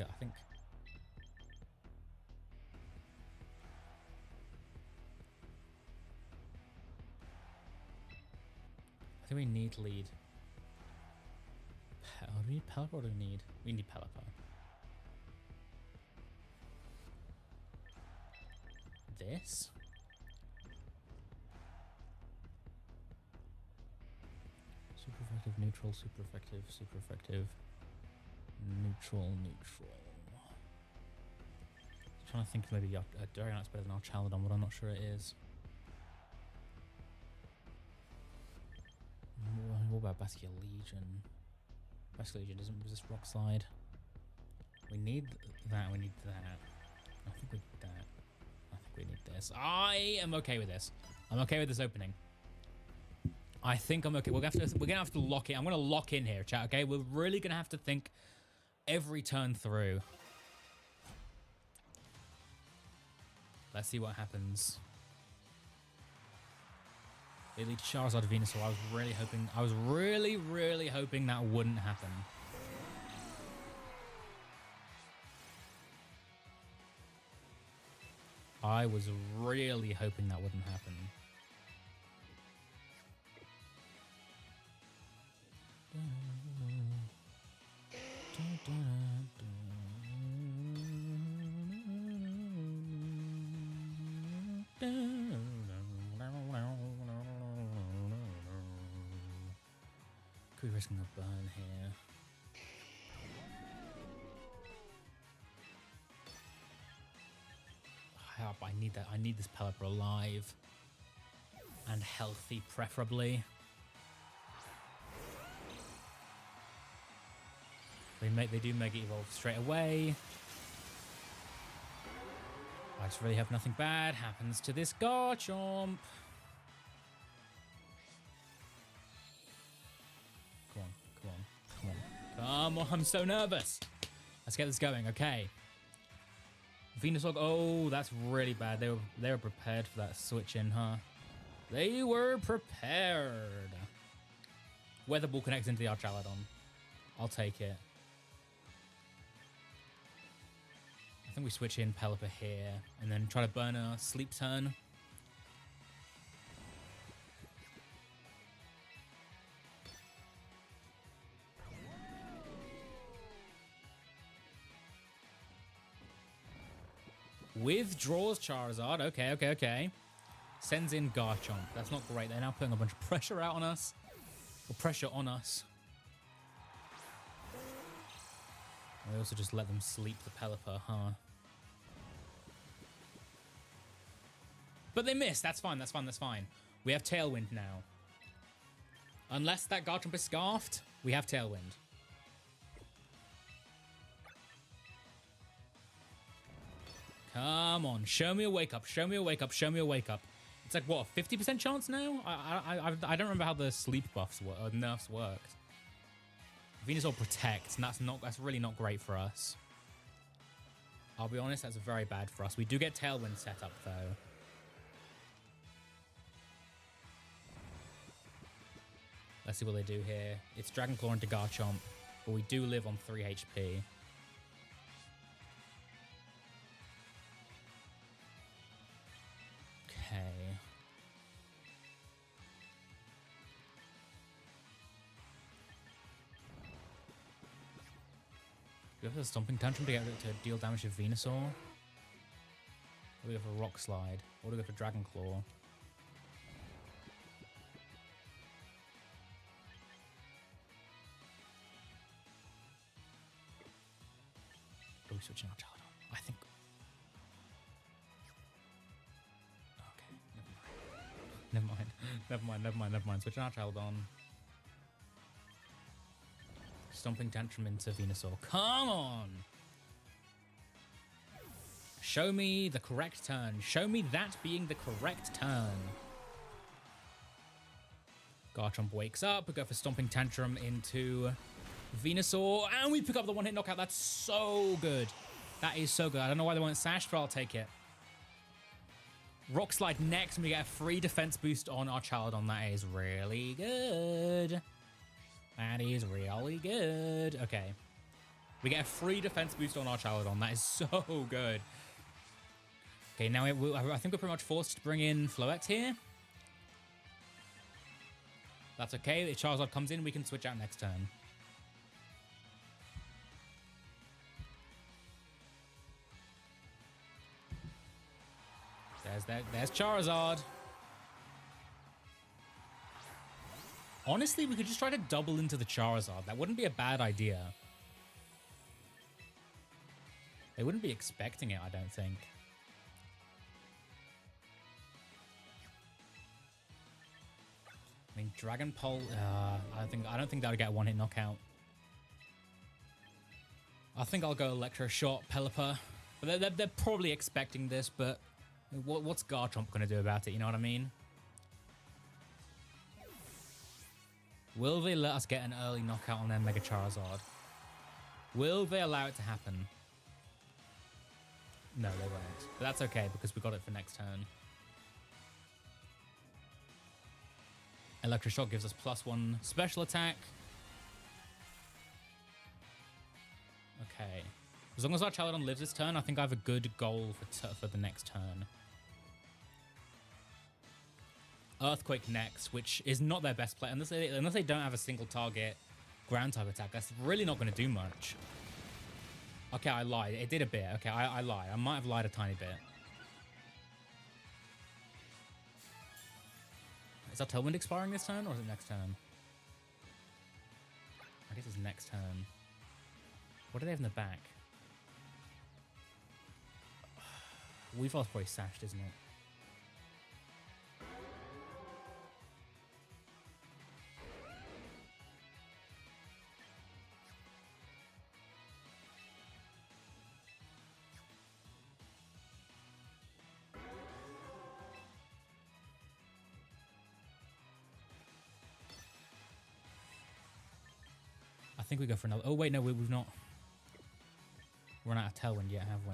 we need to lead. Do we need Pelipper or do we need? We need Pelipper. This? Super effective, neutral, super effective, super effective. Neutral, neutral. I'm trying to think if maybe Dragonite's better than our Chaladon, but I'm not sure it is. What about Basculegion? Basculegion doesn't resist Rock Slide. We need that, we need that. I think we need that. I think we need this. I am okay with this. I'm okay with this opening. I think I'm okay. We're gonna have to lock in. I'm gonna lock in here, chat, okay? We're really gonna have to think every turn through. Let's see what happens. They lead to Charizard Venusaur. I was really hoping that wouldn't happen. I was really hoping that wouldn't happen. Could be risking a burn here. I need that. I need this Pelipper alive and healthy, preferably. They do Mega Evolve straight away. I just really hope nothing bad happens to this Garchomp. Come on, I'm so nervous. Let's get this going, okay. Venusaur, oh, that's really bad. They were prepared for that switch in, huh? They were prepared. Weather Ball connects into the Archaladon. I'll take it. I think we switch in Pelipper here and then try to burn a sleep turn. Withdraws Charizard. Okay. Sends in Garchomp. That's not great. They're now putting a bunch of pressure out on us. Or pressure on us. We also just let them sleep the Pelipper, huh? But they missed. That's fine. We have Tailwind now. Unless that Garchomp is scarfed, we have Tailwind. Come on. Show me a wake up. It's like, what, a 50% chance now? I don't remember how the sleep buffs work, or nerfs worked. Venusaur protects, and that's really not great for us. I'll be honest, that's very bad for us. We do get Tailwind set up, though. Let's see what they do here. It's Dragon Claw into Garchomp, but we do live on 3 HP. Okay. Do we have a Stomping Tantrum to deal damage to Venusaur? Or do we go for Rock Slide? Or do we go for Dragon Claw? Are we switching our child on? I think... Okay, never mind. Switching our child on. Stomping Tantrum into Venusaur. Come on! Show me the correct turn. Show me that being the correct turn. Garchomp wakes up. We go for Stomping Tantrum into Venusaur. And we pick up the one-hit knockout. That's so good. That is so good. I don't know why they weren't sashed, but I'll take it. Rock Slide next, and we get a free defense boost on our Chaladon. That is really good. That is really good. Okay. We get a free defense boost on our Chaladon. That is so good. Okay, now I think we're pretty much forced to bring in Floette here. That's okay. If Charizard comes in, we can switch out next turn. There's Charizard. Honestly, we could just try to double into the Charizard. That wouldn't be a bad idea. They wouldn't be expecting it, I don't think. I mean, Dragon Pole. I don't think that would get a one-hit knockout. I think I'll go Electro Shot, Pelipper. But they're probably expecting this, but what's Garchomp going to do about it? You know what I mean? Will they let us get an early knockout on their Mega Charizard? Will they allow it to happen? No, they won't. But that's okay, because we got it for next turn. Electroshock gives us +1 special attack. Okay. As long as our Chaladon lives this turn, I think I have a good goal for the next turn. Earthquake next, which is not their best play. Unless they don't have a single target ground type attack, that's really not going to do much. Okay, I lied. It did a bit. Okay, I lied. I might have lied a tiny bit. Is our Tailwind expiring this turn, or is it next turn? I guess it's next turn. What do they have in the back? Weevil's probably sashed, isn't it? I think we go for another. Oh, wait, no, we've not run out of Tailwind yet, have we?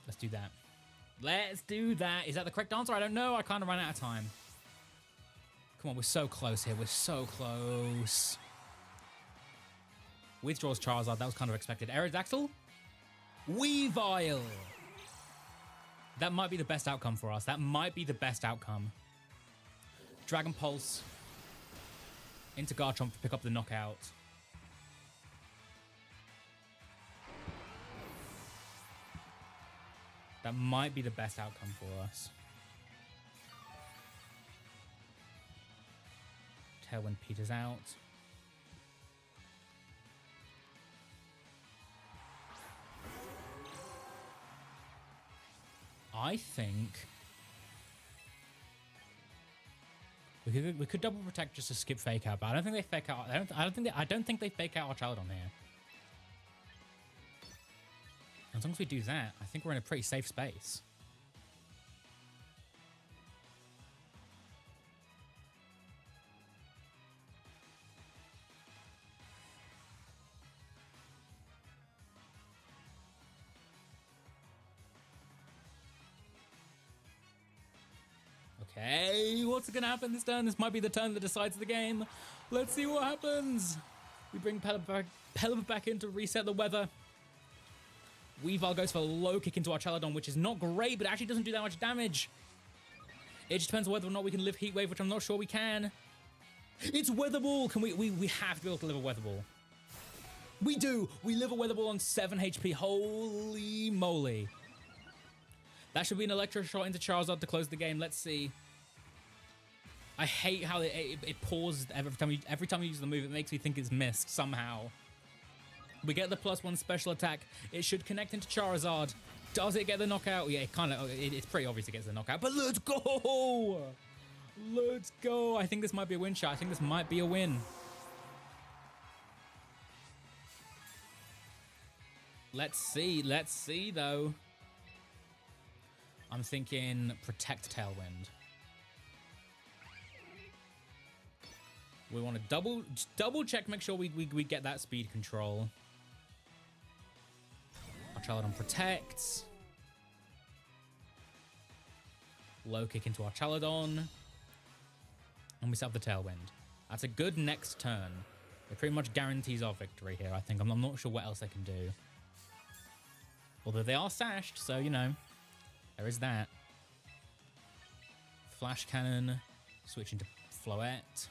Let's do that. Let's do that. Is that the correct answer? I don't know. I kind of ran out of time. Come on, we're so close here. We're so close. Withdraws Charizard. That was kind of expected. Aerodactyl? Weavile. That might be the best outcome for us. That might be the best outcome. Dragon Pulse. Into Garchomp to pick up the knockout. That might be the best outcome for us. Tailwind peters out. I think we could double protect just to skip fake out, but I don't think they fake out. I don't think they fake out our child on here. As long as we do that, I think we're in a pretty safe space. Okay, what's going to happen this turn? This might be the turn that decides the game. Let's see what happens. We bring Pelipper back in to reset the weather. Weavile goes for a low kick into our Chaladon, which is not great, but actually doesn't do that much damage. It just depends on whether or not we can live Heat Wave, which I'm not sure we can. It's Weather Ball! Can we have to be able to live a Weather Ball. We do! We live a Weather Ball on 7 HP. Holy moly. That should be an Electro Shot into Charizard to close the game. Let's see. I hate how it pauses every time you use the move. It makes me think it's missed somehow. We get the +1 special attack. It should connect into Charizard. Does it get the knockout? Yeah, it's pretty obvious it gets the knockout. But let's go! Let's go. I think this might be a win shot. I think this might be a win. Let's see. Let's see, though. I'm thinking Protect Tailwind. We want to double check, make sure we get that speed control. Our Chaladon protects. Low kick into our Chaladon. And we set up the Tailwind. That's a good next turn. It pretty much guarantees our victory here, I think. I'm not sure what else they can do. Although they are sashed, so, you know, there is that. Flash Cannon. Switch into Floette.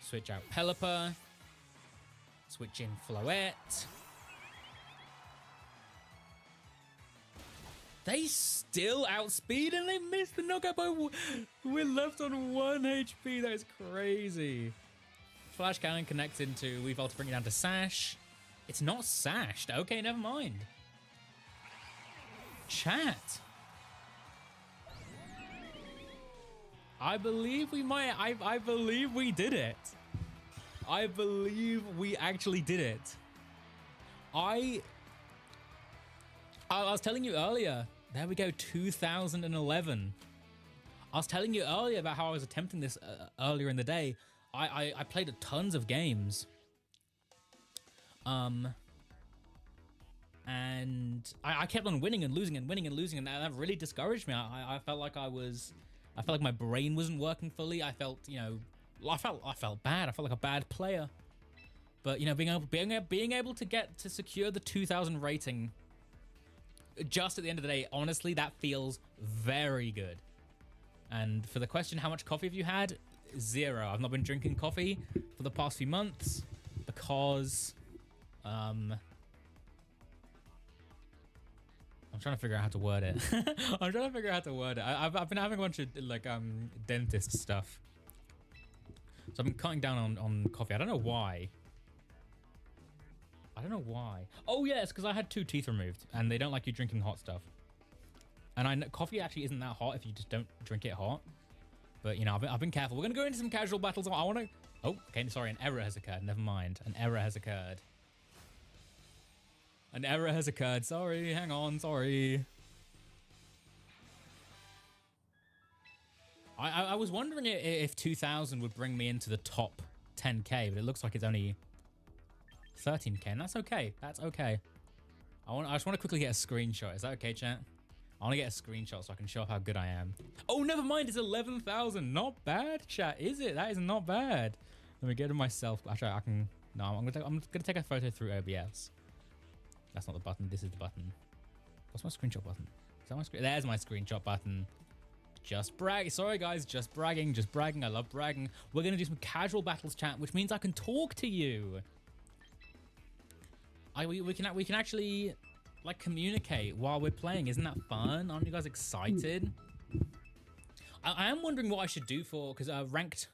Switch out Pelipper. Switch in Floette. They still outspeed and they missed the knockout by... We're left on 1 HP. That is crazy. Flash Cannon connects into Weavile to bring it down to Sash. It's not sashed. Okay, never mind. Chat. I believe we might... I believe we did it. I believe we actually did it. I was telling you earlier. There we go, 2011. I was telling you earlier about how I was attempting this earlier in the day. I played tons of games. And I kept on winning and losing and winning and losing, and that really discouraged me. I felt like I felt like my brain wasn't working fully. I felt, you know, I felt bad. I felt like a bad player. But, you know, being able to get to secure the 2000 rating just at the end of the day, honestly, that feels very good. And for the question, how much coffee have you had? 0. I've not been drinking coffee for the past few months because I'm trying to figure out how to word it. I've been having a bunch of like dentist stuff. So I've been cutting down on coffee. I don't know why. Oh, yes, because I had 2 teeth removed, and they don't like you drinking hot stuff. And I know coffee actually isn't that hot if you just don't drink it hot. But, you know, I've been careful. We're going to go into some casual battles. I want to... Oh, okay, sorry. An error has occurred. Never mind. An error has occurred. An error has occurred. Sorry. Hang on. Sorry. I was wondering if 2,000 would bring me into the top 10k, but it looks like it's only 13k, and that's okay. That's okay. I just want to quickly get a screenshot. Is that okay, chat? I want to get a screenshot so I can show off how good I am. Oh, never mind. It's 11,000. Not bad, chat. Is it? That is not bad. Let me get to myself. Actually, I can... No, I'm gonna take a photo through OBS. That's not the button. This is the button. What's my screenshot button? Is that my screen? There's my screenshot button. Just brag. Sorry, guys. Just bragging. Just bragging. I love bragging. We're going to do some casual battles, chat, which means I can talk to you. We can actually, like, communicate while we're playing. Isn't that fun? Aren't you guys excited? I am wondering what I should do for... Because ranked...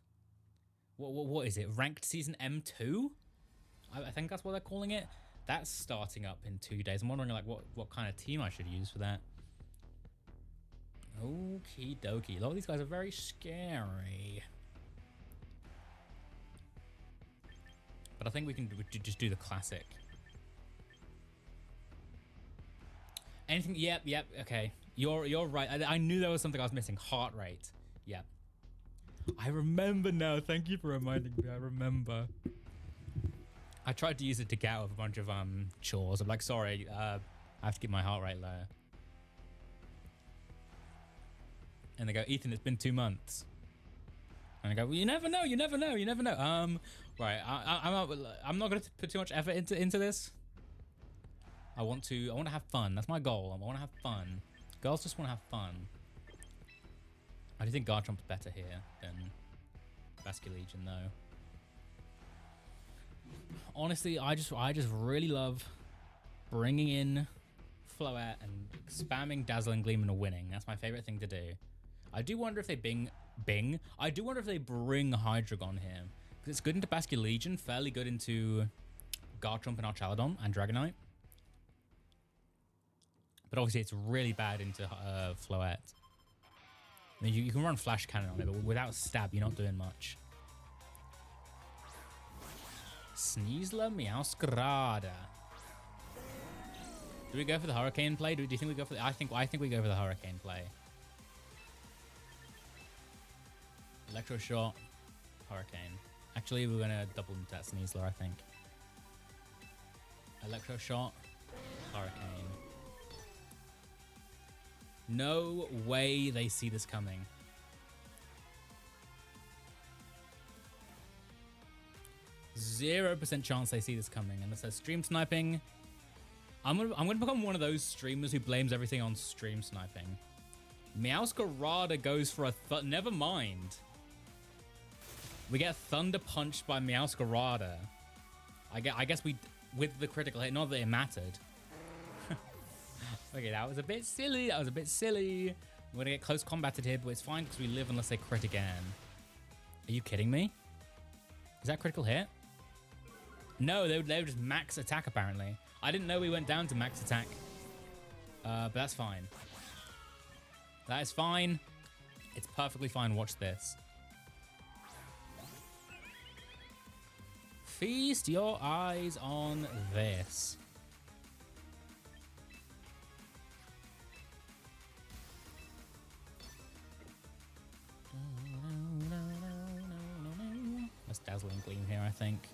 What is it? Ranked Season M2? I think that's what they're calling it. That's starting up in 2 days. I'm wondering, like, what kind of team I should use for that. Okie dokie. A lot of these guys are very scary. But I think we can just do the classic. Anything? Yep. Okay. You're right. I knew there was something I was missing. Heart rate. Yep. I remember now. Thank you for reminding me. I remember. I tried to use it to get out of a bunch of chores. I'm like, sorry, I have to keep my heart rate low. And they go, Ethan, it's been 2 months. And I go, well, you never know. Right, I'm not going to put too much effort into this. I want to have fun. That's my goal. I want to have fun. Girls just want to have fun. I do think Garchomp's better here than Vascular Legion, though. Honestly, I just really love bringing in Floette and spamming Dazzling Gleam and winning. That's my favorite thing to do. I do wonder if they I do wonder if they bring Hydreigon here. Because it's good into Vascular Legion, fairly good into Garchomp and Archaladon and Dragonite. But obviously it's really bad into Floette. I mean, you can run Flash Cannon on it, but without Stab, you're not doing much. Sneasler, Meowscarada. Do we go for the Hurricane play? Do you think we go for the... I think we go for the Hurricane play. Electro Shot, Hurricane. Actually, we're going to double into that Sneasler, I think. Electro Shot, Hurricane. No way they see this coming. %0 chance they see this coming. And it says stream sniping. I'm gonna become one of those streamers who blames everything on stream sniping. Meowscarada goes for a never mind. We get Thunder Punched by Meowscarada. I guess we with the critical hit. Not that it mattered. Okay, that was a bit silly. We're gonna get close combated here, but it's fine because we live unless they crit again. Are you kidding me? Is that critical hit? No, they would just max attack apparently. I didn't know we went down to max attack. But that's fine. That is fine. It's perfectly fine. Watch this. Feast your eyes on this. That's Dazzling Gleam here, I think.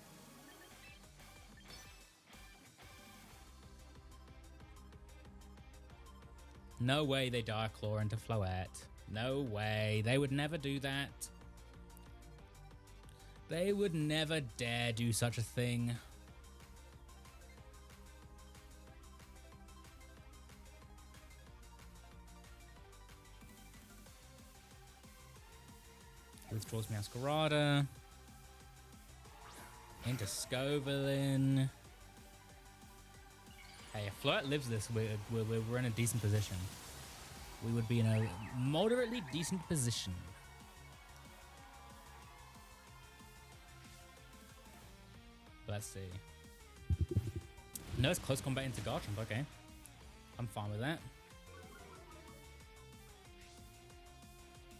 No way they Dire Claw into Floette. No way. They would never do that. They would never dare do such a thing. Withdraws Meowscarada. Into Scovelin. Hey, if Floette lives this, we're in a decent position. We would be in a moderately decent position. Let's see. No, it's close combat into Garchomp. Okay. I'm fine with that.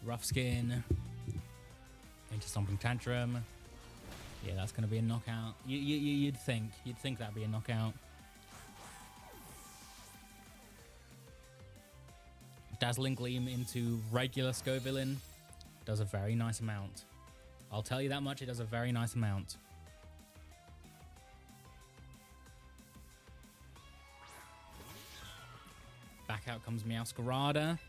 Rough Skin. Into Stomping Tantrum. Yeah, that's going to be a knockout. You'd think that'd be a knockout. Dazzling Gleam into regular Scovillain does a very nice amount. I'll tell you that much, it does a very nice amount. Back out comes Meowscarada.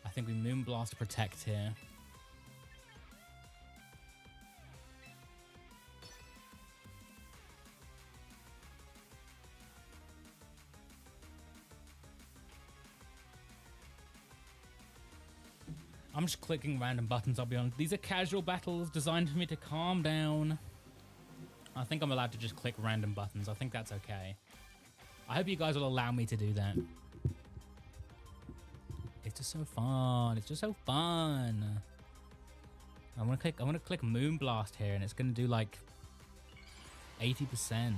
I think we Moonblast Protect here. I'm just clicking random buttons, I'll be honest. These are casual battles designed for me to calm down. I think I'm allowed to just click random buttons. I think that's okay. I hope you guys will allow me to do that. It's just so fun. It's just so fun. I'm gonna click Moonblast here, and it's gonna do like 80%.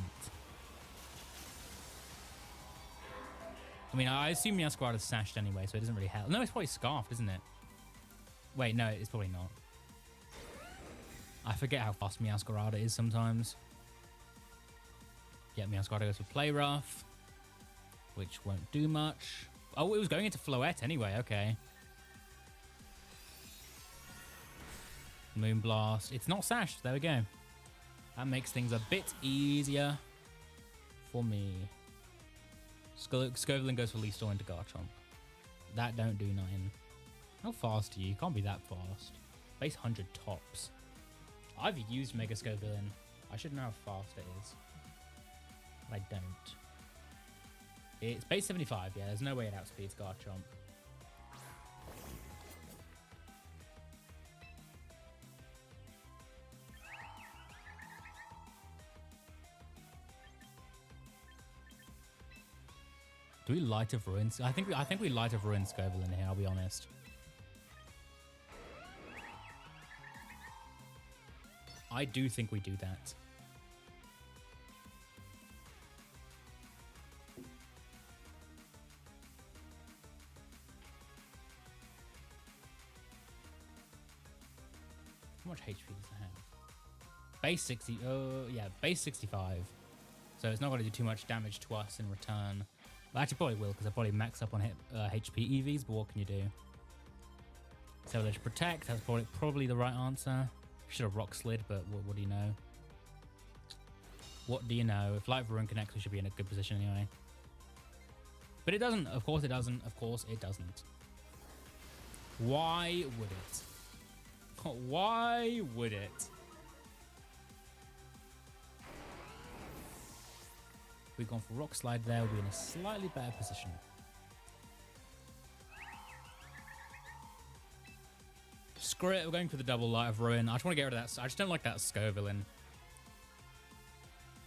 I mean, I assume Meowscarada is sashed anyway, so it doesn't really help. No, it's probably scarfed, isn't it? Wait, no, it's probably not. I forget how fast Meowscarada is sometimes. Yeah, Meowscarada goes for Play Rough, which won't do much. Oh, it was going into Floette anyway, okay. Moonblast. It's not sashed, there we go. That makes things a bit easier for me. Scovillain goes for Leaf Storm into Garchomp. That don't do nothing. How fast are you? You can't be that fast. Base 100 tops. I've used Mega Scovillain. I should know how fast it is. But I don't. It's base 75, yeah. There's no way it outspeeds Garchomp. Do we Light of Ruin? I think we Light of Ruin Scovillain here, I'll be honest. I do think we do that. How much HP does it have? Base 60. Oh, yeah, base 65. So it's not going to do too much damage to us in return. Well, actually, probably will, because I probably max up on HP EVs, but what can you do? So let's Protect. That's probably the right answer. Should have Rock Slid, but what do you know? What do you know? If Light of Ruin connects, we should be in a good position anyway. But it doesn't. Of course it doesn't. Of course it doesn't. Why would it? Why would it? If we've gone for Rock Slide there, we'll be in a slightly better position. Screw it, we're going for the double Light of Ruin. I just want to get rid of that. I just don't like that Scovillain.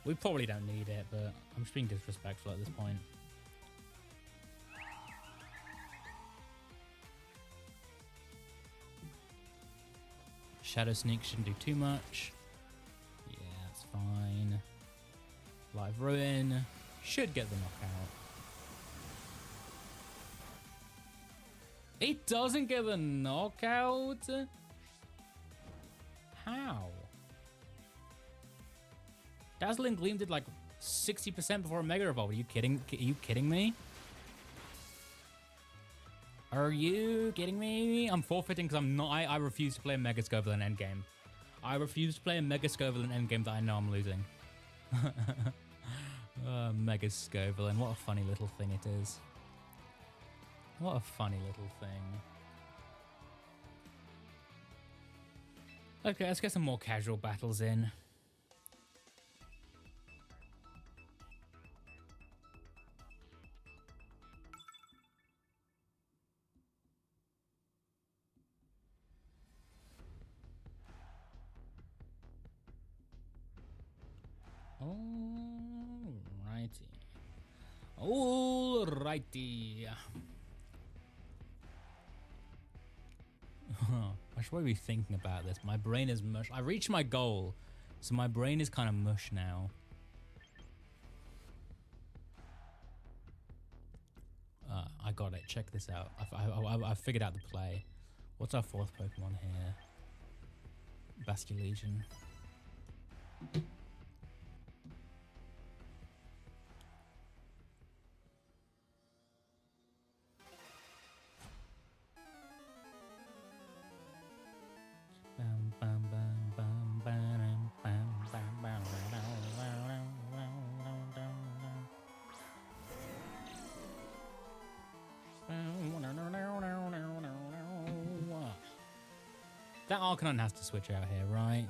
We probably don't need it, but I'm just being disrespectful at this point. Shadow Sneak shouldn't do too much. Yeah, that's fine. Light of Ruin should get the knockout. It doesn't get the knockout? How? Dazzling Gleam did like 60% before a Mega Evolve. Are you kidding? Are you kidding me? Are you kidding me? I'm forfeiting because I'm not. I refuse to play a Mega Scovillain endgame. I refuse to play a Mega Scovillain endgame that I know I'm losing. Mega Scovillain. What a funny little thing it is. What a funny little thing. Okay, let's get some more casual battles in. Alrighty. I should probably be thinking about this. My brain is mush. I reached my goal, so my brain is kind of mush now. I got it. Check this out. I figured out the play. What's our fourth Pokemon here? Bastion Legion. That Arcanine has to switch out here, right?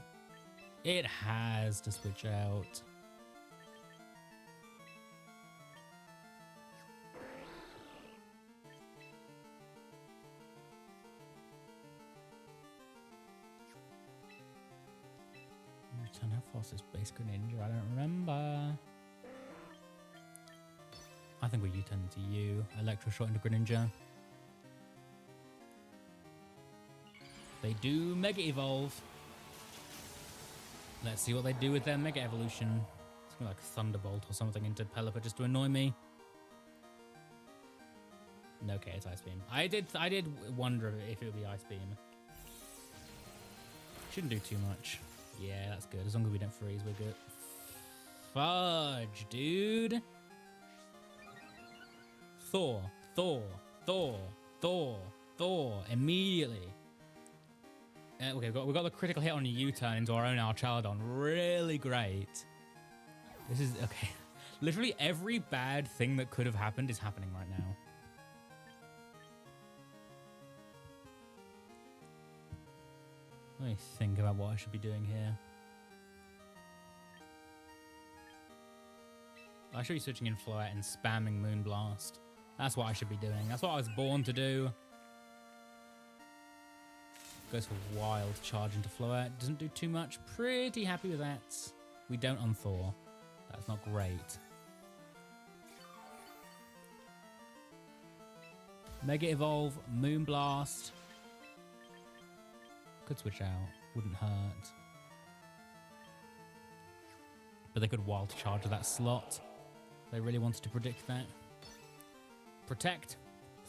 It has to switch out. Return how fast is Base Greninja? I don't remember. I think we U-turn into you. Electro Shot into Greninja. They do Mega Evolve. Let's see what they do with their Mega Evolution. It's gonna be like Thunderbolt or something into Pelipper just to annoy me. No, okay, it's Ice Beam. I did wonder if it would be Ice Beam. Shouldn't do too much. Yeah, that's good. As long as we don't freeze, we're good. Fudge, dude. Thor. Immediately. Okay, we got the critical hit on a U-turn into our own Archaladon. Really great. This is okay. Literally every bad thing that could have happened is happening right now. Let me think about what I should be doing here. I should be switching in Floette and spamming Moonblast. That's what I should be doing. That's what I was born to do. Goes for Wild Charge into Floette. Doesn't do too much. Pretty happy with that. We don't on Thor. That's not great. Mega Evolve, Moonblast. Could switch out. Wouldn't hurt. But they could Wild Charge that slot. They really wanted to predict that. Protect.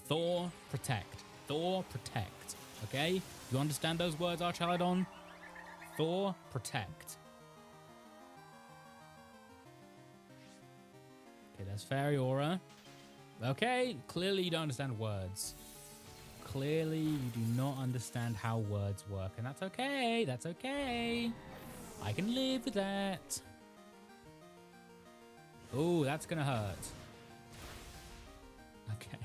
Thor, protect. Thor, protect. Okay? You understand those words, Archaladon? Thor, protect. Okay, there's Fairy Aura. Okay, clearly you don't understand words. Clearly you do not understand how words work, and that's okay. That's okay. I can live with that. Oh, that's gonna hurt. Okay.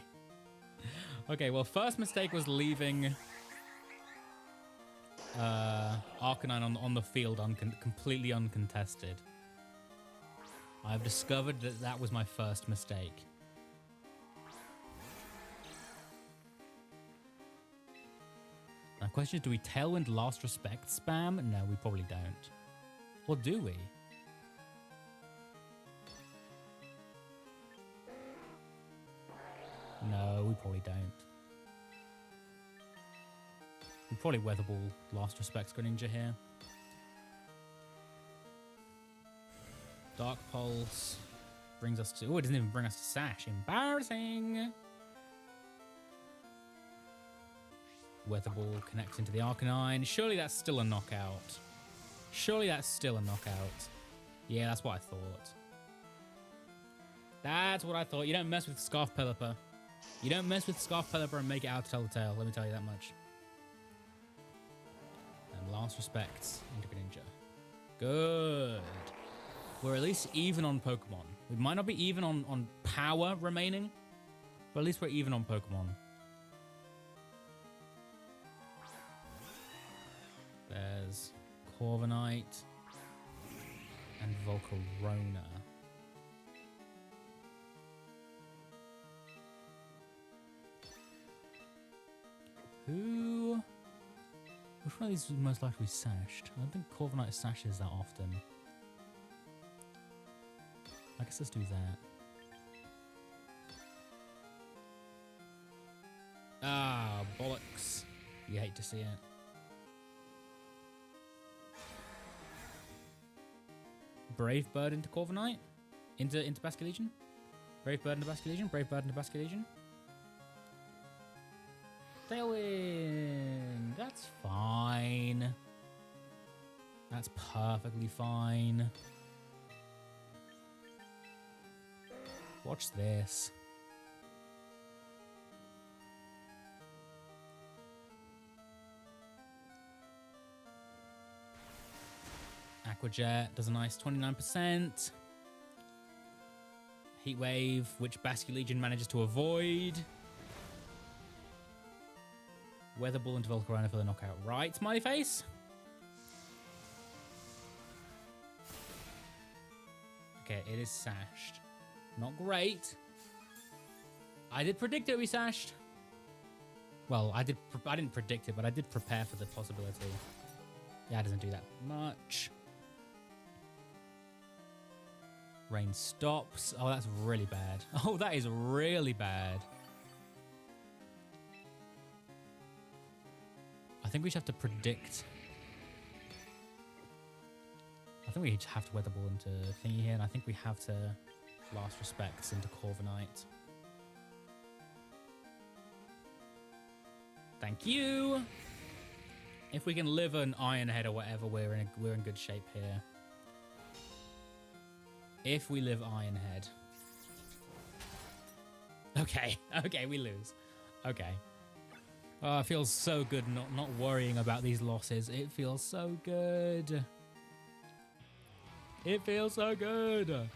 Okay, well, first mistake was leaving Arcanine on the field completely uncontested. I've discovered that that was my first mistake. Now, question is, do we Tailwind Last Respect spam? No, we probably don't. Or do we? No, we probably don't. We probably Weather Ball Last Respects Greninja here. Dark Pulse brings us to... Oh, it doesn't even bring us to Sash. Embarrassing! Weather Ball connects into the Arcanine. Surely that's still a knockout. Surely that's still a knockout. Yeah, that's what I thought. That's what I thought. You don't mess with Scarf Pelipper. You don't mess with Scarf Pelipper and make it out to Telltale. Let me tell you that much. And Last Respects into Greninja. Good. We're at least even on Pokemon. We might not be even on power remaining, but at least we're even on Pokemon. There's Corviknight and Volcarona. Which one of these is most likely to be sashed? I don't think Corviknight sashes that often. I guess let's do that. Ah, bollocks. You hate to see it. Brave Bird into Corviknight? Into Basculegion? Brave Bird into Basculegion? Brave Bird into Basculegion? Tailwind! That's fine. That's perfectly fine. Watch this. Aquajet does a nice 29%. Heat Wave, which Basque Legion manages to avoid. Weather Ball into Volcarona for the knockout. Right, smiley face. Okay, it is sashed. Not great. I did predict it would be sashed. Well, I didn't predict it, but I did prepare for the possibility. Yeah, it doesn't do that much. Rain stops. Oh, that's really bad. Oh, that is really bad. I think we just have to predict. I think we have to weather ball into thingy here, and I think we have to last respects into Corviknight. Thank you. If we can live an Iron Head or whatever, we're in good shape here. If we live Iron Head. Okay, okay, we lose. Okay. Oh, it feels so good not worrying about these losses. It feels so good. It feels so good.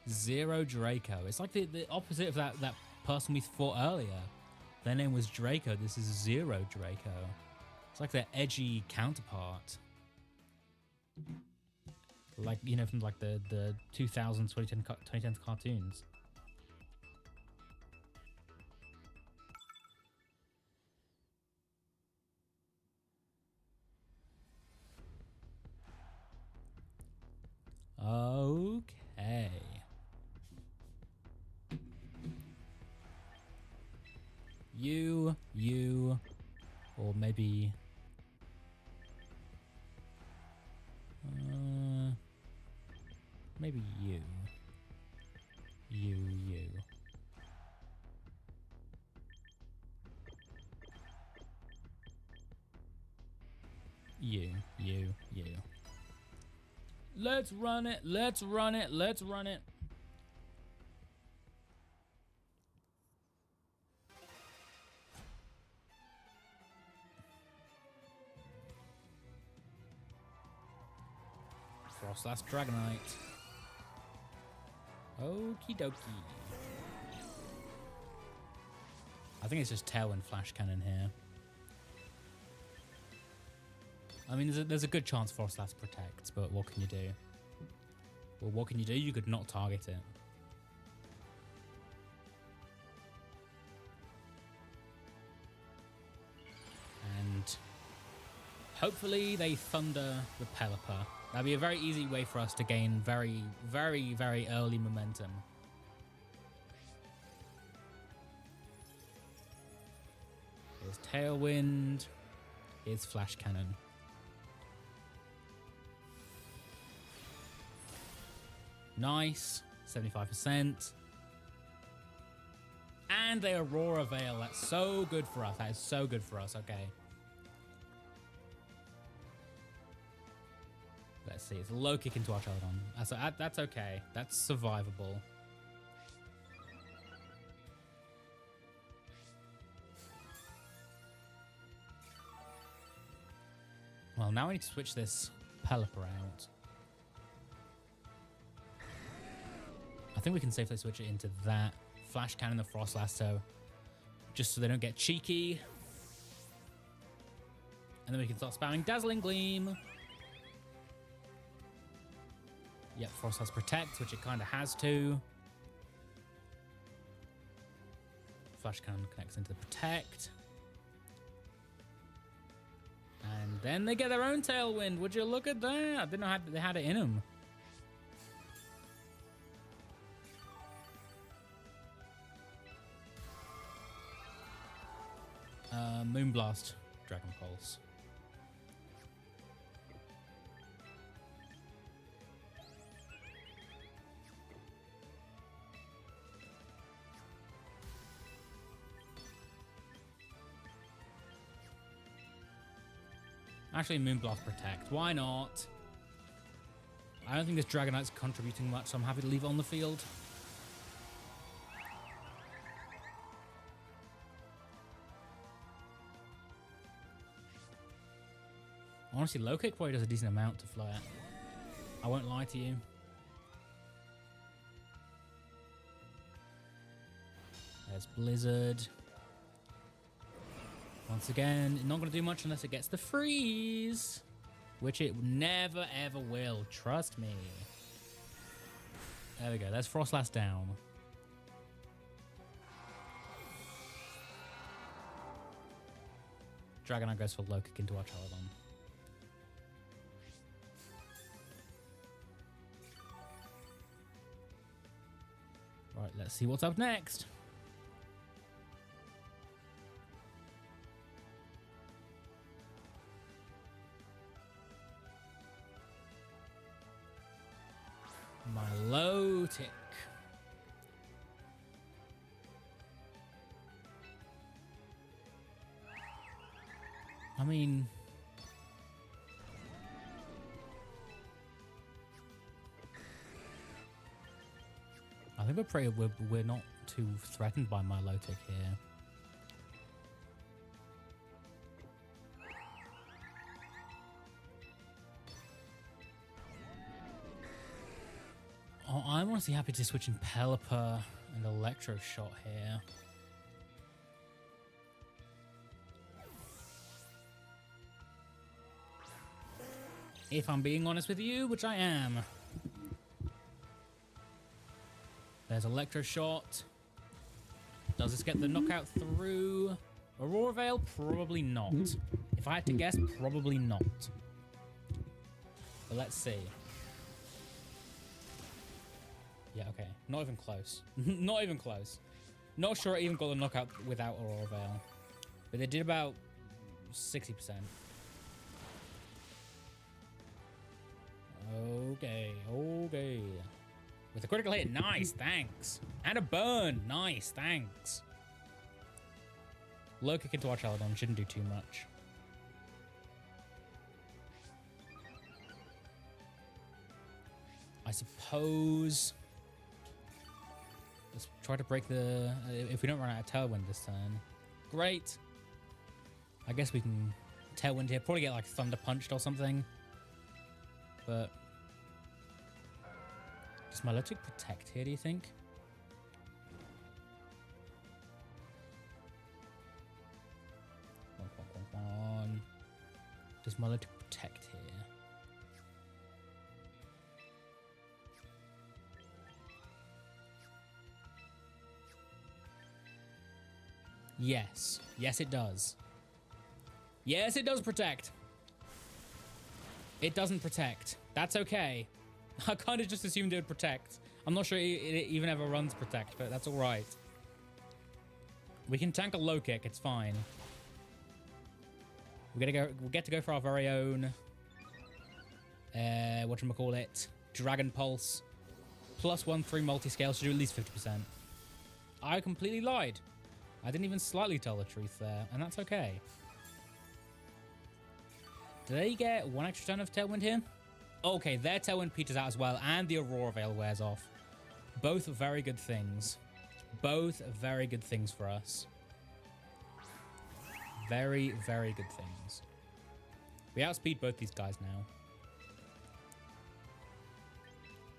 0 Draco. It's like the opposite of that person we fought earlier. Their name was Draco. This is 0 Draco. It's like their edgy counterpart. Like, you know, from like the 2000s, 2010s cartoons. Okay. You, or maybe... maybe you. You. Let's run it. Let's run it. Let's run it. Frostlass Dragonite. Okie dokie. I think it's just Tailwind Flash Cannon here. I mean, there's a good chance Frostlass protects, but what can you do? Well, what can you do? You could not target it. And hopefully they Thunder the Pelipper. That'd be a very easy way for us to gain very, very, very early momentum. Here's Tailwind. Here's Flash Cannon. Nice. 75%. And they Aurora Veil. That's so good for us. That is so good for us. Okay. Let's see. It's a low kick into our Charladon. That's okay. That's survivable. Well, now we need to switch this Pelipper out. I think we can safely switch it into that. Flash Cannon the Frost Lasso. Just so they don't get cheeky. And then we can start spamming Dazzling Gleam. Yep, Frost has Protect, which it kind of has to. Flash Cannon connects into the Protect. And then they get their own Tailwind. Would you look at that? I didn't know they had it in them. Moonblast, Dragon Pulse. Actually, Moonblast Protect. Why not? I don't think this Dragonite's contributing much, so I'm happy to leave it on the field. Honestly, low kick probably does a decent amount to fly at. I won't lie to you. There's Blizzard. Once again, not going to do much unless it gets the freeze. Which it never, ever will. Trust me. There we go. There's Frostlass down. Dragonite goes for low kick into our Chaladon. Right, let's see what's up next. Milotic. I mean... I think we're not too threatened by Milotic here. Oh, I'm honestly happy to switch in Pelipper and Electro Shot here. If I'm being honest with you, which I am. There's Electro Shot. Does this get the knockout through? Aurora Veil? Probably not. If I had to guess, probably not. But let's see. Yeah, okay. Not even close. Not even close. Not sure it even got the knockout without Aurora Veil. But they did about 60%. Okay, okay. With a critical hit, nice, thanks. And a burn, nice, thanks. Low kick into our Chaladon, shouldn't do too much. I suppose... Let's try to break the... if we don't run out of Tailwind this turn. Great. I guess we can Tailwind here. Probably get like Thunder Punched or something. But... Does Milotic protect here, do you think? Does Milotic protect here? Yes. Yes, it does. Yes, it does protect. It doesn't protect. That's okay. I kind of just assumed it would protect. I'm not sure it even ever runs protect, but that's all right. We can tank a low kick. It's fine. We get to go for our very own. Whatchamacallit? Dragon Pulse. +1/3 multi-scale should do at least 50%. I completely lied. I didn't even slightly tell the truth there, and that's okay. Do they get one extra turn of Tailwind here? Okay, their Tailwind peters out as well, and the Aurora Veil wears off. Both very good things. Both very good things for us. Very, very good things. We outspeed both these guys now.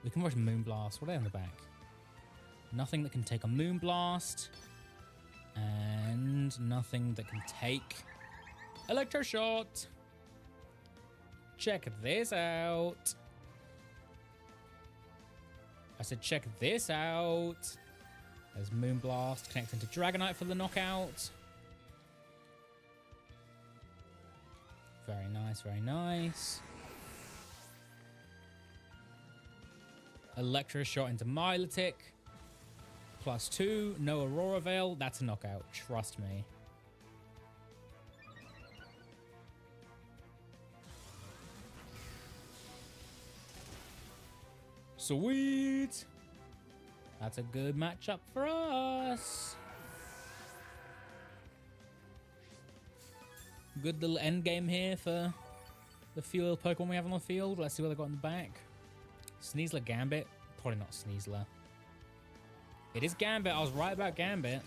We can rush Moonblast. What are they on the back? Nothing that can take a Moonblast. And nothing that can take Electro Shot. Check this out. I said check this out. There's Moonblast connecting to Dragonite for the knockout. Very nice, very nice. Electro Shot into Milotic. +2, no Aurora Veil. That's a knockout, trust me. Sweet! That's a good matchup for us. Good little end game here for the few Pokemon we have on the field. Let's see what they got in the back. Sneasler Gambit? Probably not Sneasler. It is Gambit. I was right about Gambit.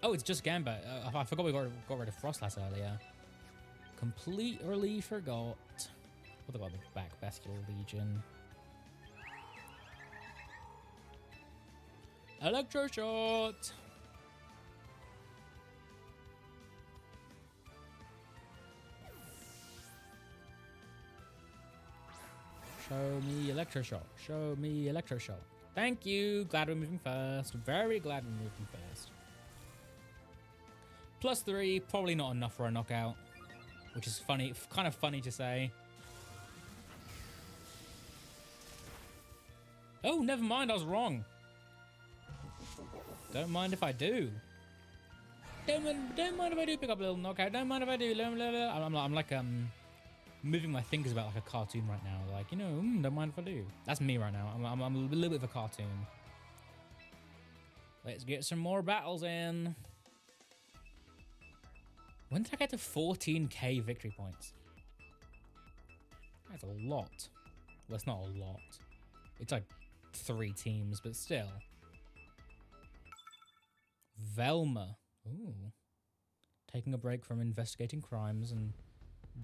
Oh, it's just Gambit. I forgot we got rid of Frostlass earlier. Completely forgot. What about the back Bestial Legion? Electroshot! Show me Electroshot. Show me Electroshot. Thank you. Glad we're moving first. Very glad we're moving first. +3, probably not enough for a knockout. Which is funny, kind of funny to say. Oh, never mind, I was wrong. Don't mind if I do. Don't mind if I do pick up a little knockout. Don't mind if I do. I'm like moving my fingers about like a cartoon right now. Like, you know, don't mind if I do. That's me right now. I'm a little bit of a cartoon. Let's get some more battles in. When did I get to 14k victory points? That's a lot. Well, it's not a lot. It's like 3 teams, but still. Velma. Ooh. Taking a break from investigating crimes and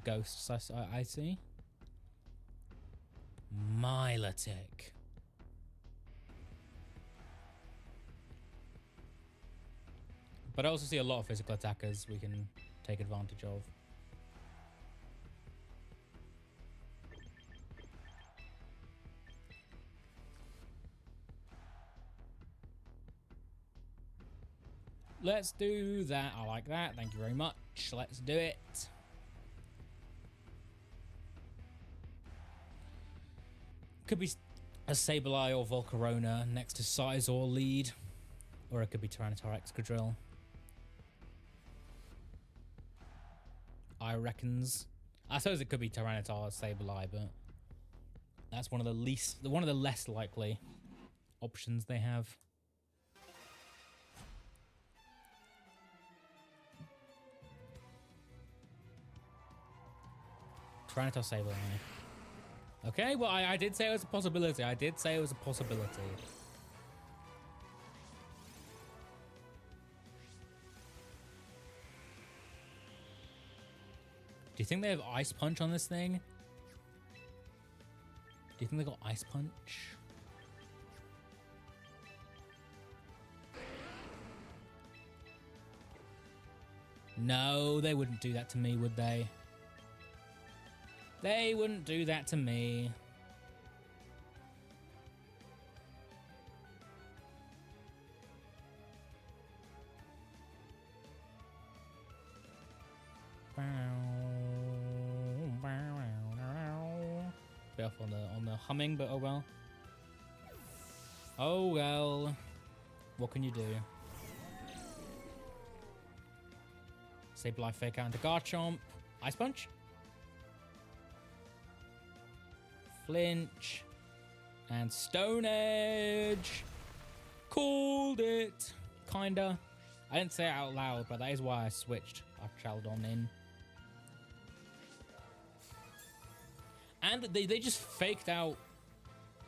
ghosts, I see. Milotic. But I also see a lot of physical attackers we can take advantage of. Let's do that. I like that. Thank you very much. Let's do it. Could be a Sableye or Volcarona next to Sizor lead. Or it could be Tyranitar Excadrill. I reckons. I suppose it could be Tyranitar or Sableye, but that's one of the less likely options they have. Tyranitar Sableye. Okay, well, I did say it was a possibility. I did say it was a possibility. Do you think they have Ice Punch on this thing? Do you think they got Ice Punch? No, they wouldn't do that to me, would they? They wouldn't do that to me. Bit off on the humming, but oh well. Oh well. What can you do? Sableye fake out into Garchomp. Ice Punch. Flinch. And Stone Edge. Called it. Kinda. I didn't say it out loud, but that is why I switched. I traveled on in. And they just faked out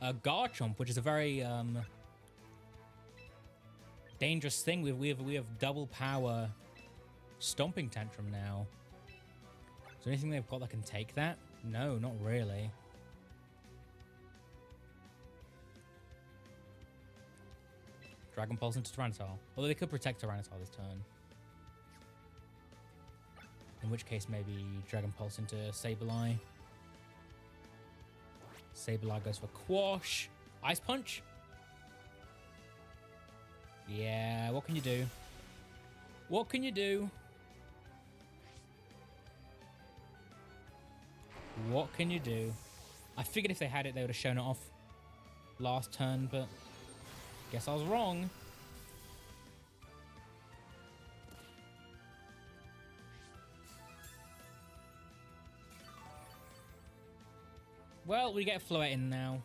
a Garchomp, which is a very dangerous thing. We have double power Stomping Tantrum now. Is there anything they've got that can take that? No, not really. Dragon Pulse into Tyranitar. Although they could protect Tyranitar this turn. In which case, maybe Dragon Pulse into Sableye. Sableye goes for Quash. Ice Punch. Yeah, what can you do? What can you do? What can you do? I figured if they had it, they would have shown it off last turn, but guess I was wrong. Well, we get Floette in now.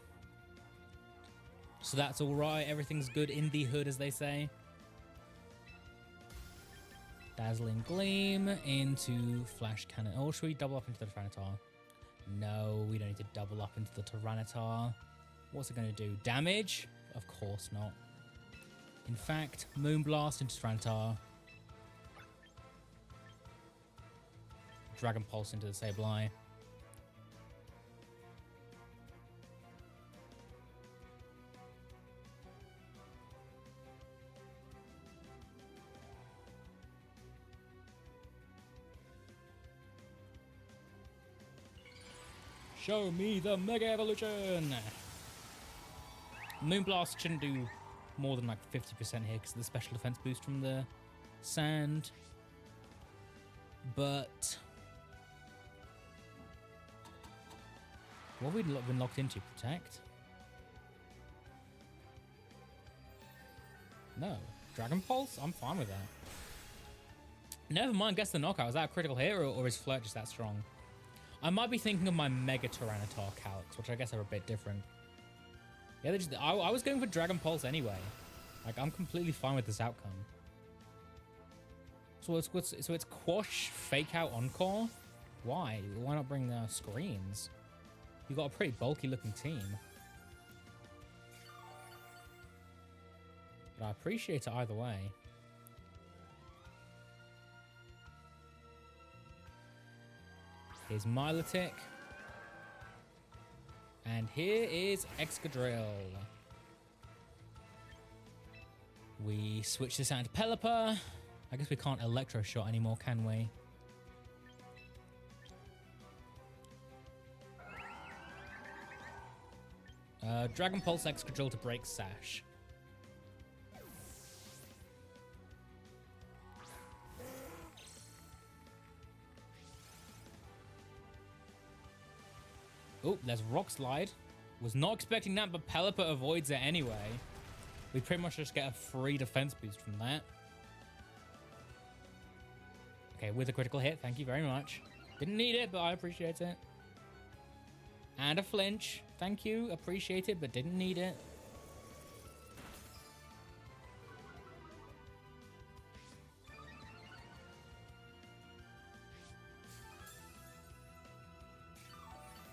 So that's alright. Everything's good in the hood, as they say. Dazzling Gleam into Flash Cannon. Oh, should we double up into the Tyranitar? No, we don't need to double up into the Tyranitar. What's it going to do? Damage? Of course not. In fact, Moonblast into Tyranitar. Dragon Pulse into the Sableye. Show me the Mega Evolution! Moonblast shouldn't do more than like 50% here because of the special defense boost from the sand. But what have we been locked into? Protect? No. Dragon Pulse? I'm fine with that. Never mind, guess the knockout. Is that a critical hit or is Flirt just that strong? I might be thinking of my Mega Tyranitar calcs, which I guess are a bit different. Yeah, I was going for Dragon Pulse anyway. Like, I'm completely fine with this outcome. So it's Quash, Fake Out, Encore? Why? Why not bring screens? You've got a pretty bulky looking team. But I appreciate it either way. Here's Milotic. And here is Excadrill. We switch this out to Pelipper. I guess we can't Electro Shot anymore, can we? Dragon Pulse Excadrill to break Sash. Oh, there's Rock Slide. Was not expecting that, but Pelipper avoids it anyway. We pretty much just get a free defense boost from that. Okay, with a critical hit. Thank you very much. Didn't need it, but I appreciate it. And a flinch. Thank you. Appreciate it, but didn't need it.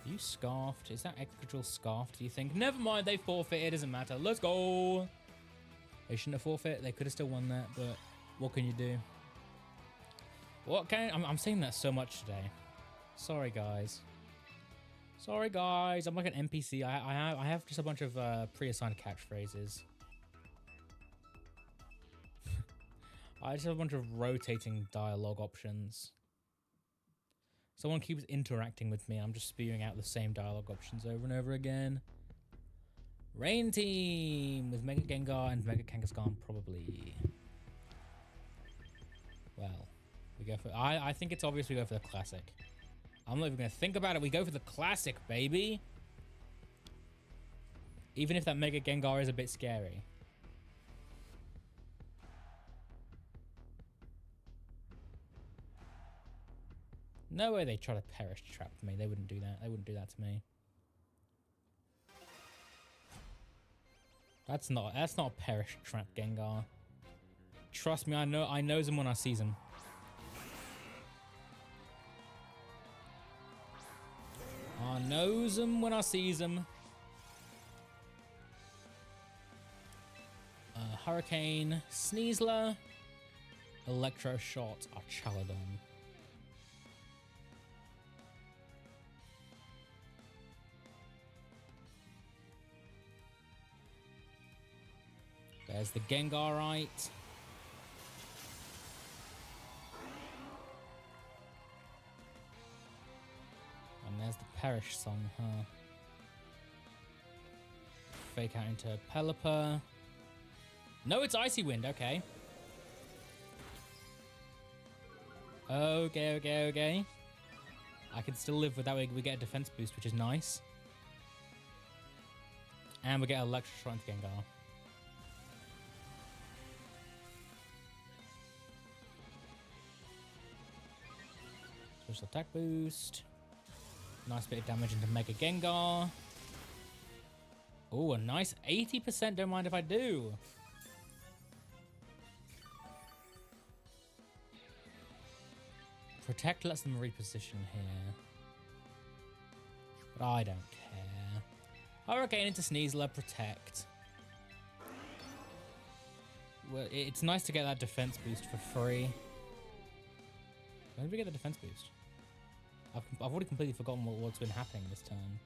You scarfed? Is that Excadrill scarfed, do you think? Never mind, they forfeit. It doesn't matter. Let's go. They shouldn't have forfeit. They could have still won that, but what can you do? What can I'm saying that so much today. Sorry, guys. Sorry, guys. I'm like an NPC. I have just a bunch of pre-assigned catchphrases. I just have a bunch of rotating dialogue options. Someone keeps interacting with me. I'm just spewing out the same dialogue options over and over again. Rain Team with Mega Gengar and Mega Kangaskhan, probably. Well, we go for... I think it's obvious we go for the classic. I'm not even going to think about it. We go for the classic, baby. Even if that Mega Gengar is a bit scary. No way they try to perish trap me. They wouldn't do that. They wouldn't do that to me. That's not a perish trap Gengar. Trust me, I know them when I see them. I knows them when I sees them. Hurricane, Sneasler, Electro Shot, Archaladon. There's the Gengarite. And there's the Perish song, huh? Fake out into Pelipper. No, it's Icy Wind, okay. Okay. I can still live with that. We get a defense boost, which is nice. And we get Electro Shot into Gengar. Special attack boost. Nice bit of damage into Mega Gengar. Oh, a nice 80%. Don't mind if I do. Protect lets them reposition here. But I don't care. Hurricane into Sneasler, protect. Well, it's nice to get that defense boost for free. When did we get the defense boost? I've already completely forgotten what's been happening this turn.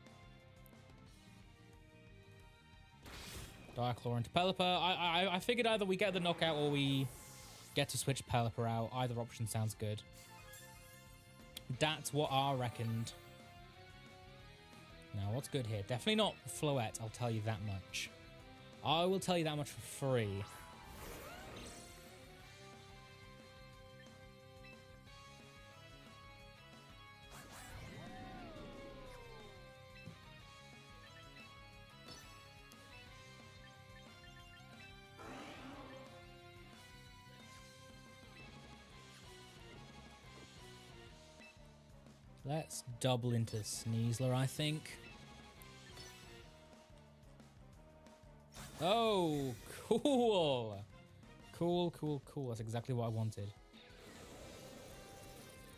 Diaclaw into Pelipper. I figured either we get the knockout or we get to switch Pelipper out. Either option sounds good. That's what I reckoned. Now, what's good here? Definitely not Floette, I'll tell you that much. I will tell you that much for free. Let's double into Sneasler, I think. Oh, cool. Cool, cool, cool. That's exactly what I wanted.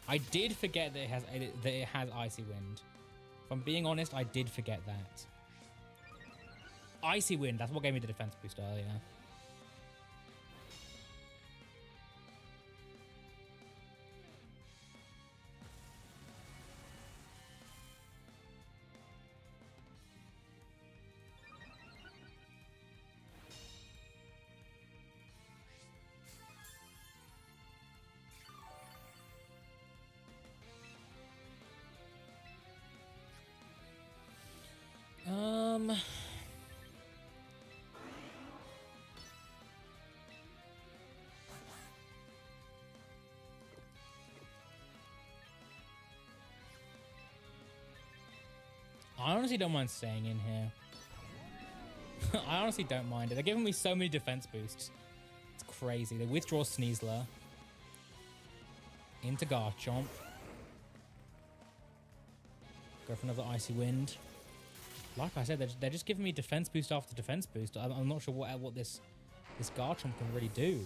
I did forget that it has Icy Wind. If I'm being honest, I did forget that. Icy Wind, that's what gave me the defense boost earlier. I honestly don't mind staying in here. I honestly don't mind it. They're giving me so many defense boosts. It's crazy. They withdraw Sneasler. Into Garchomp. Go for another Icy Wind. Like I said, they're just giving me defense boost after defense boost. I'm not sure what this Garchomp can really do.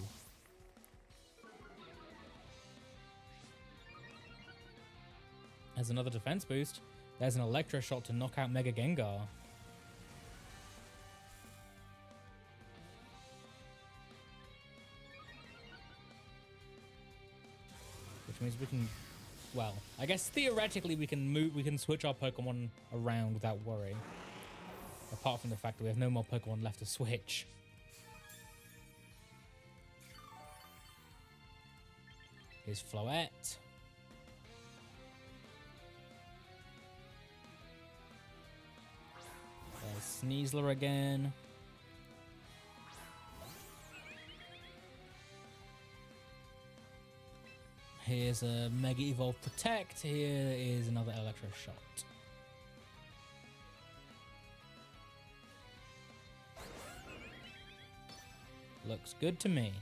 There's another defense boost. There's an Electro Shot to knock out Mega Gengar. Which means we can, well, I guess theoretically we can switch our Pokemon around without worry. Apart from the fact that we have no more Pokemon left to switch. Here's Floette. There's Sneasler again. Here's a Mega Evolve Protect. Here is another Electro Shot. Looks good to me.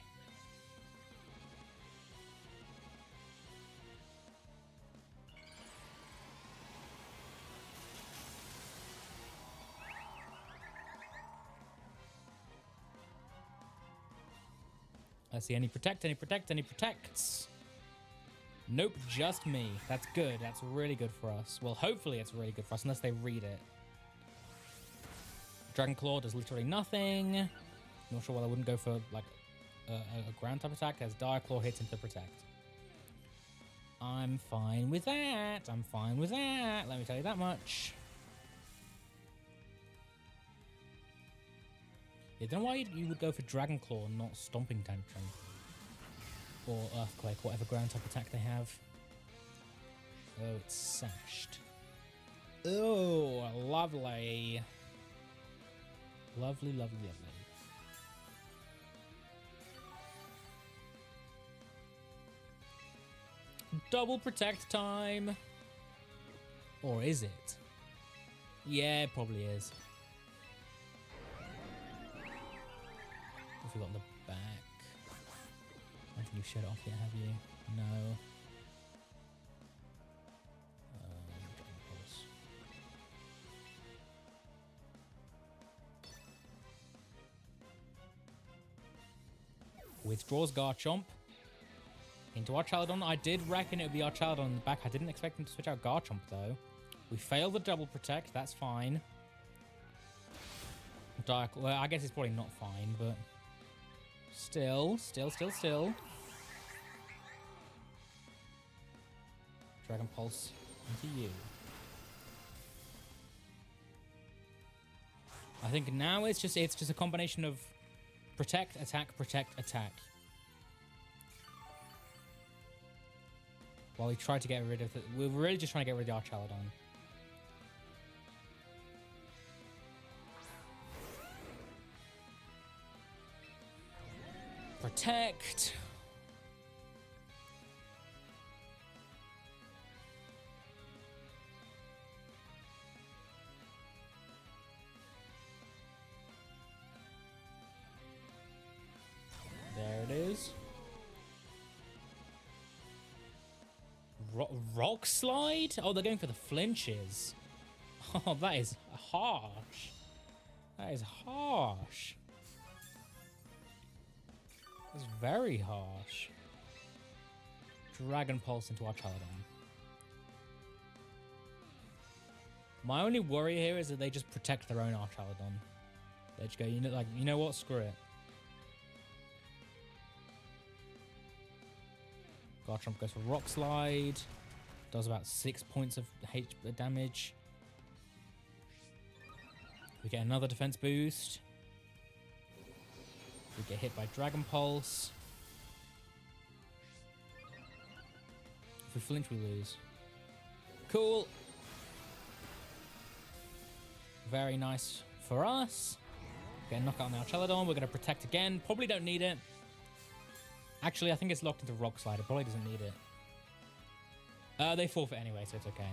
Let's see, any protect, any protect, any protects. Nope, just me. That's good. That's really good for us. Well, hopefully it's really good for us, unless they read it. Dragon Claw does literally nothing. Not sure why I wouldn't go for, like, a ground type attack. As Diaclaw hits into protect. I'm fine with that. I'm fine with that. Let me tell you that much. I don't know why you would go for Dragon Claw and not Stomping Tantrum. Or Earthquake, whatever ground type attack they have. Oh, it's sashed. Oh, lovely. Lovely, lovely, lovely. Double protect time. Or is it? Yeah, it probably is. If we got the back. I don't think you've shut it off yet, have you? No. Withdraws Garchomp into Archaladon. I did reckon it would be Archaladon on the back. I didn't expect him to switch out Garchomp though. We fail the double protect. That's fine. Dark. Well, I guess it's probably not fine, but still. Dragon Pulse into you. I think now it's just a combination of protect, attack, protect, attack. While we try to get rid of it, we're really just trying to get rid of the Archaladon. Protect. There it is. Rock slide? Oh, they're going for the flinches. Oh, that is harsh. That is harsh. That's very harsh. Dragon Pulse into Archaladon. My only worry here is that they just protect their own Archaladon. They just go, you know what? Screw it. Garchomp goes for Rock Slide. Does about 6 points of damage. We get another defense boost. We get hit by Dragon Pulse. If we flinch, we lose. Cool. Very nice for us. Get a knockout on the Archaladon. We're going to protect again. Probably don't need it. Actually, I think it's locked into Rock Slide. It probably doesn't need it. They forfeit anyway, so it's okay.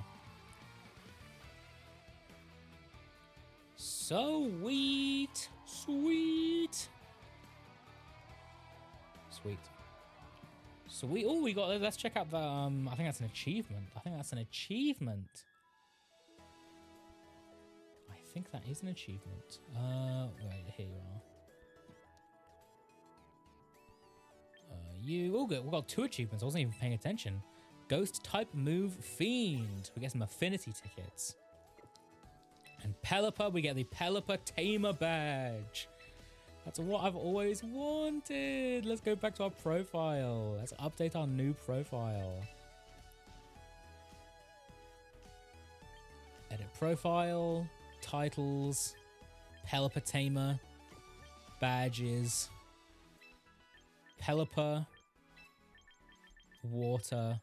Sweet. Sweet. Sweet. Sweet. Oh, we got... Let's check out the... I think that's an achievement. I think that is an achievement. Right, here you are. Oh, good. We got 2 achievements. I wasn't even paying attention. Ghost type move Fiend. We get some affinity tickets. And Pelipper, we get the Pelipper Tamer badge. That's what I've always wanted. Let's go back to our profile. Let's update our new profile. Edit profile, titles, Pelipper Tamer, badges, Pelipper, water,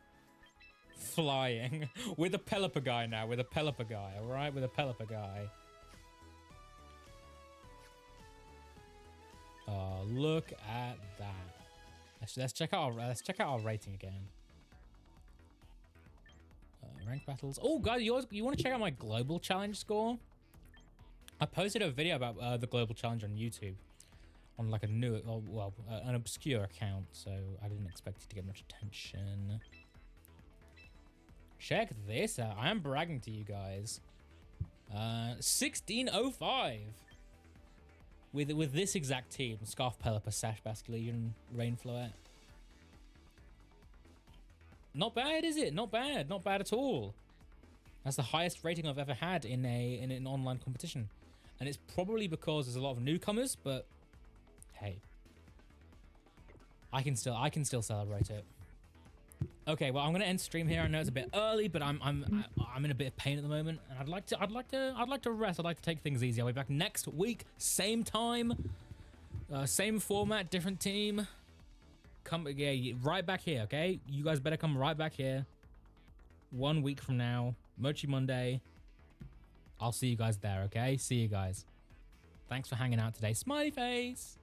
flying. We're the Pelipper guy now. We're the Pelipper guy, all right? We're the Pelipper guy. Oh, look at that. Let's check out our rating again. Rank battles. Oh, guys, you want to check out my global challenge score? I posted a video about the global challenge on YouTube on like an obscure account, so I didn't expect it to get much attention. Check this out. I am bragging to you guys. 1605 with this exact team: Scarf, Pelipper, Sash, Basculegion, Rainfloet. Not bad, is it? Not bad. Not bad at all. That's the highest rating I've ever had in an online competition. And it's probably because there's a lot of newcomers, but hey. I can still celebrate it. Okay, well, I'm gonna end stream here. I know it's a bit early, but I'm in a bit of pain at the moment, and I'd like to rest. I'd like to take things easy. I'll be back next week, same time, same format, different team. Come, yeah, right back here, okay? You guys better come right back here. 1 week from now, Mochi Monday. I'll see you guys there, okay? See you guys. Thanks for hanging out today. Smiley face.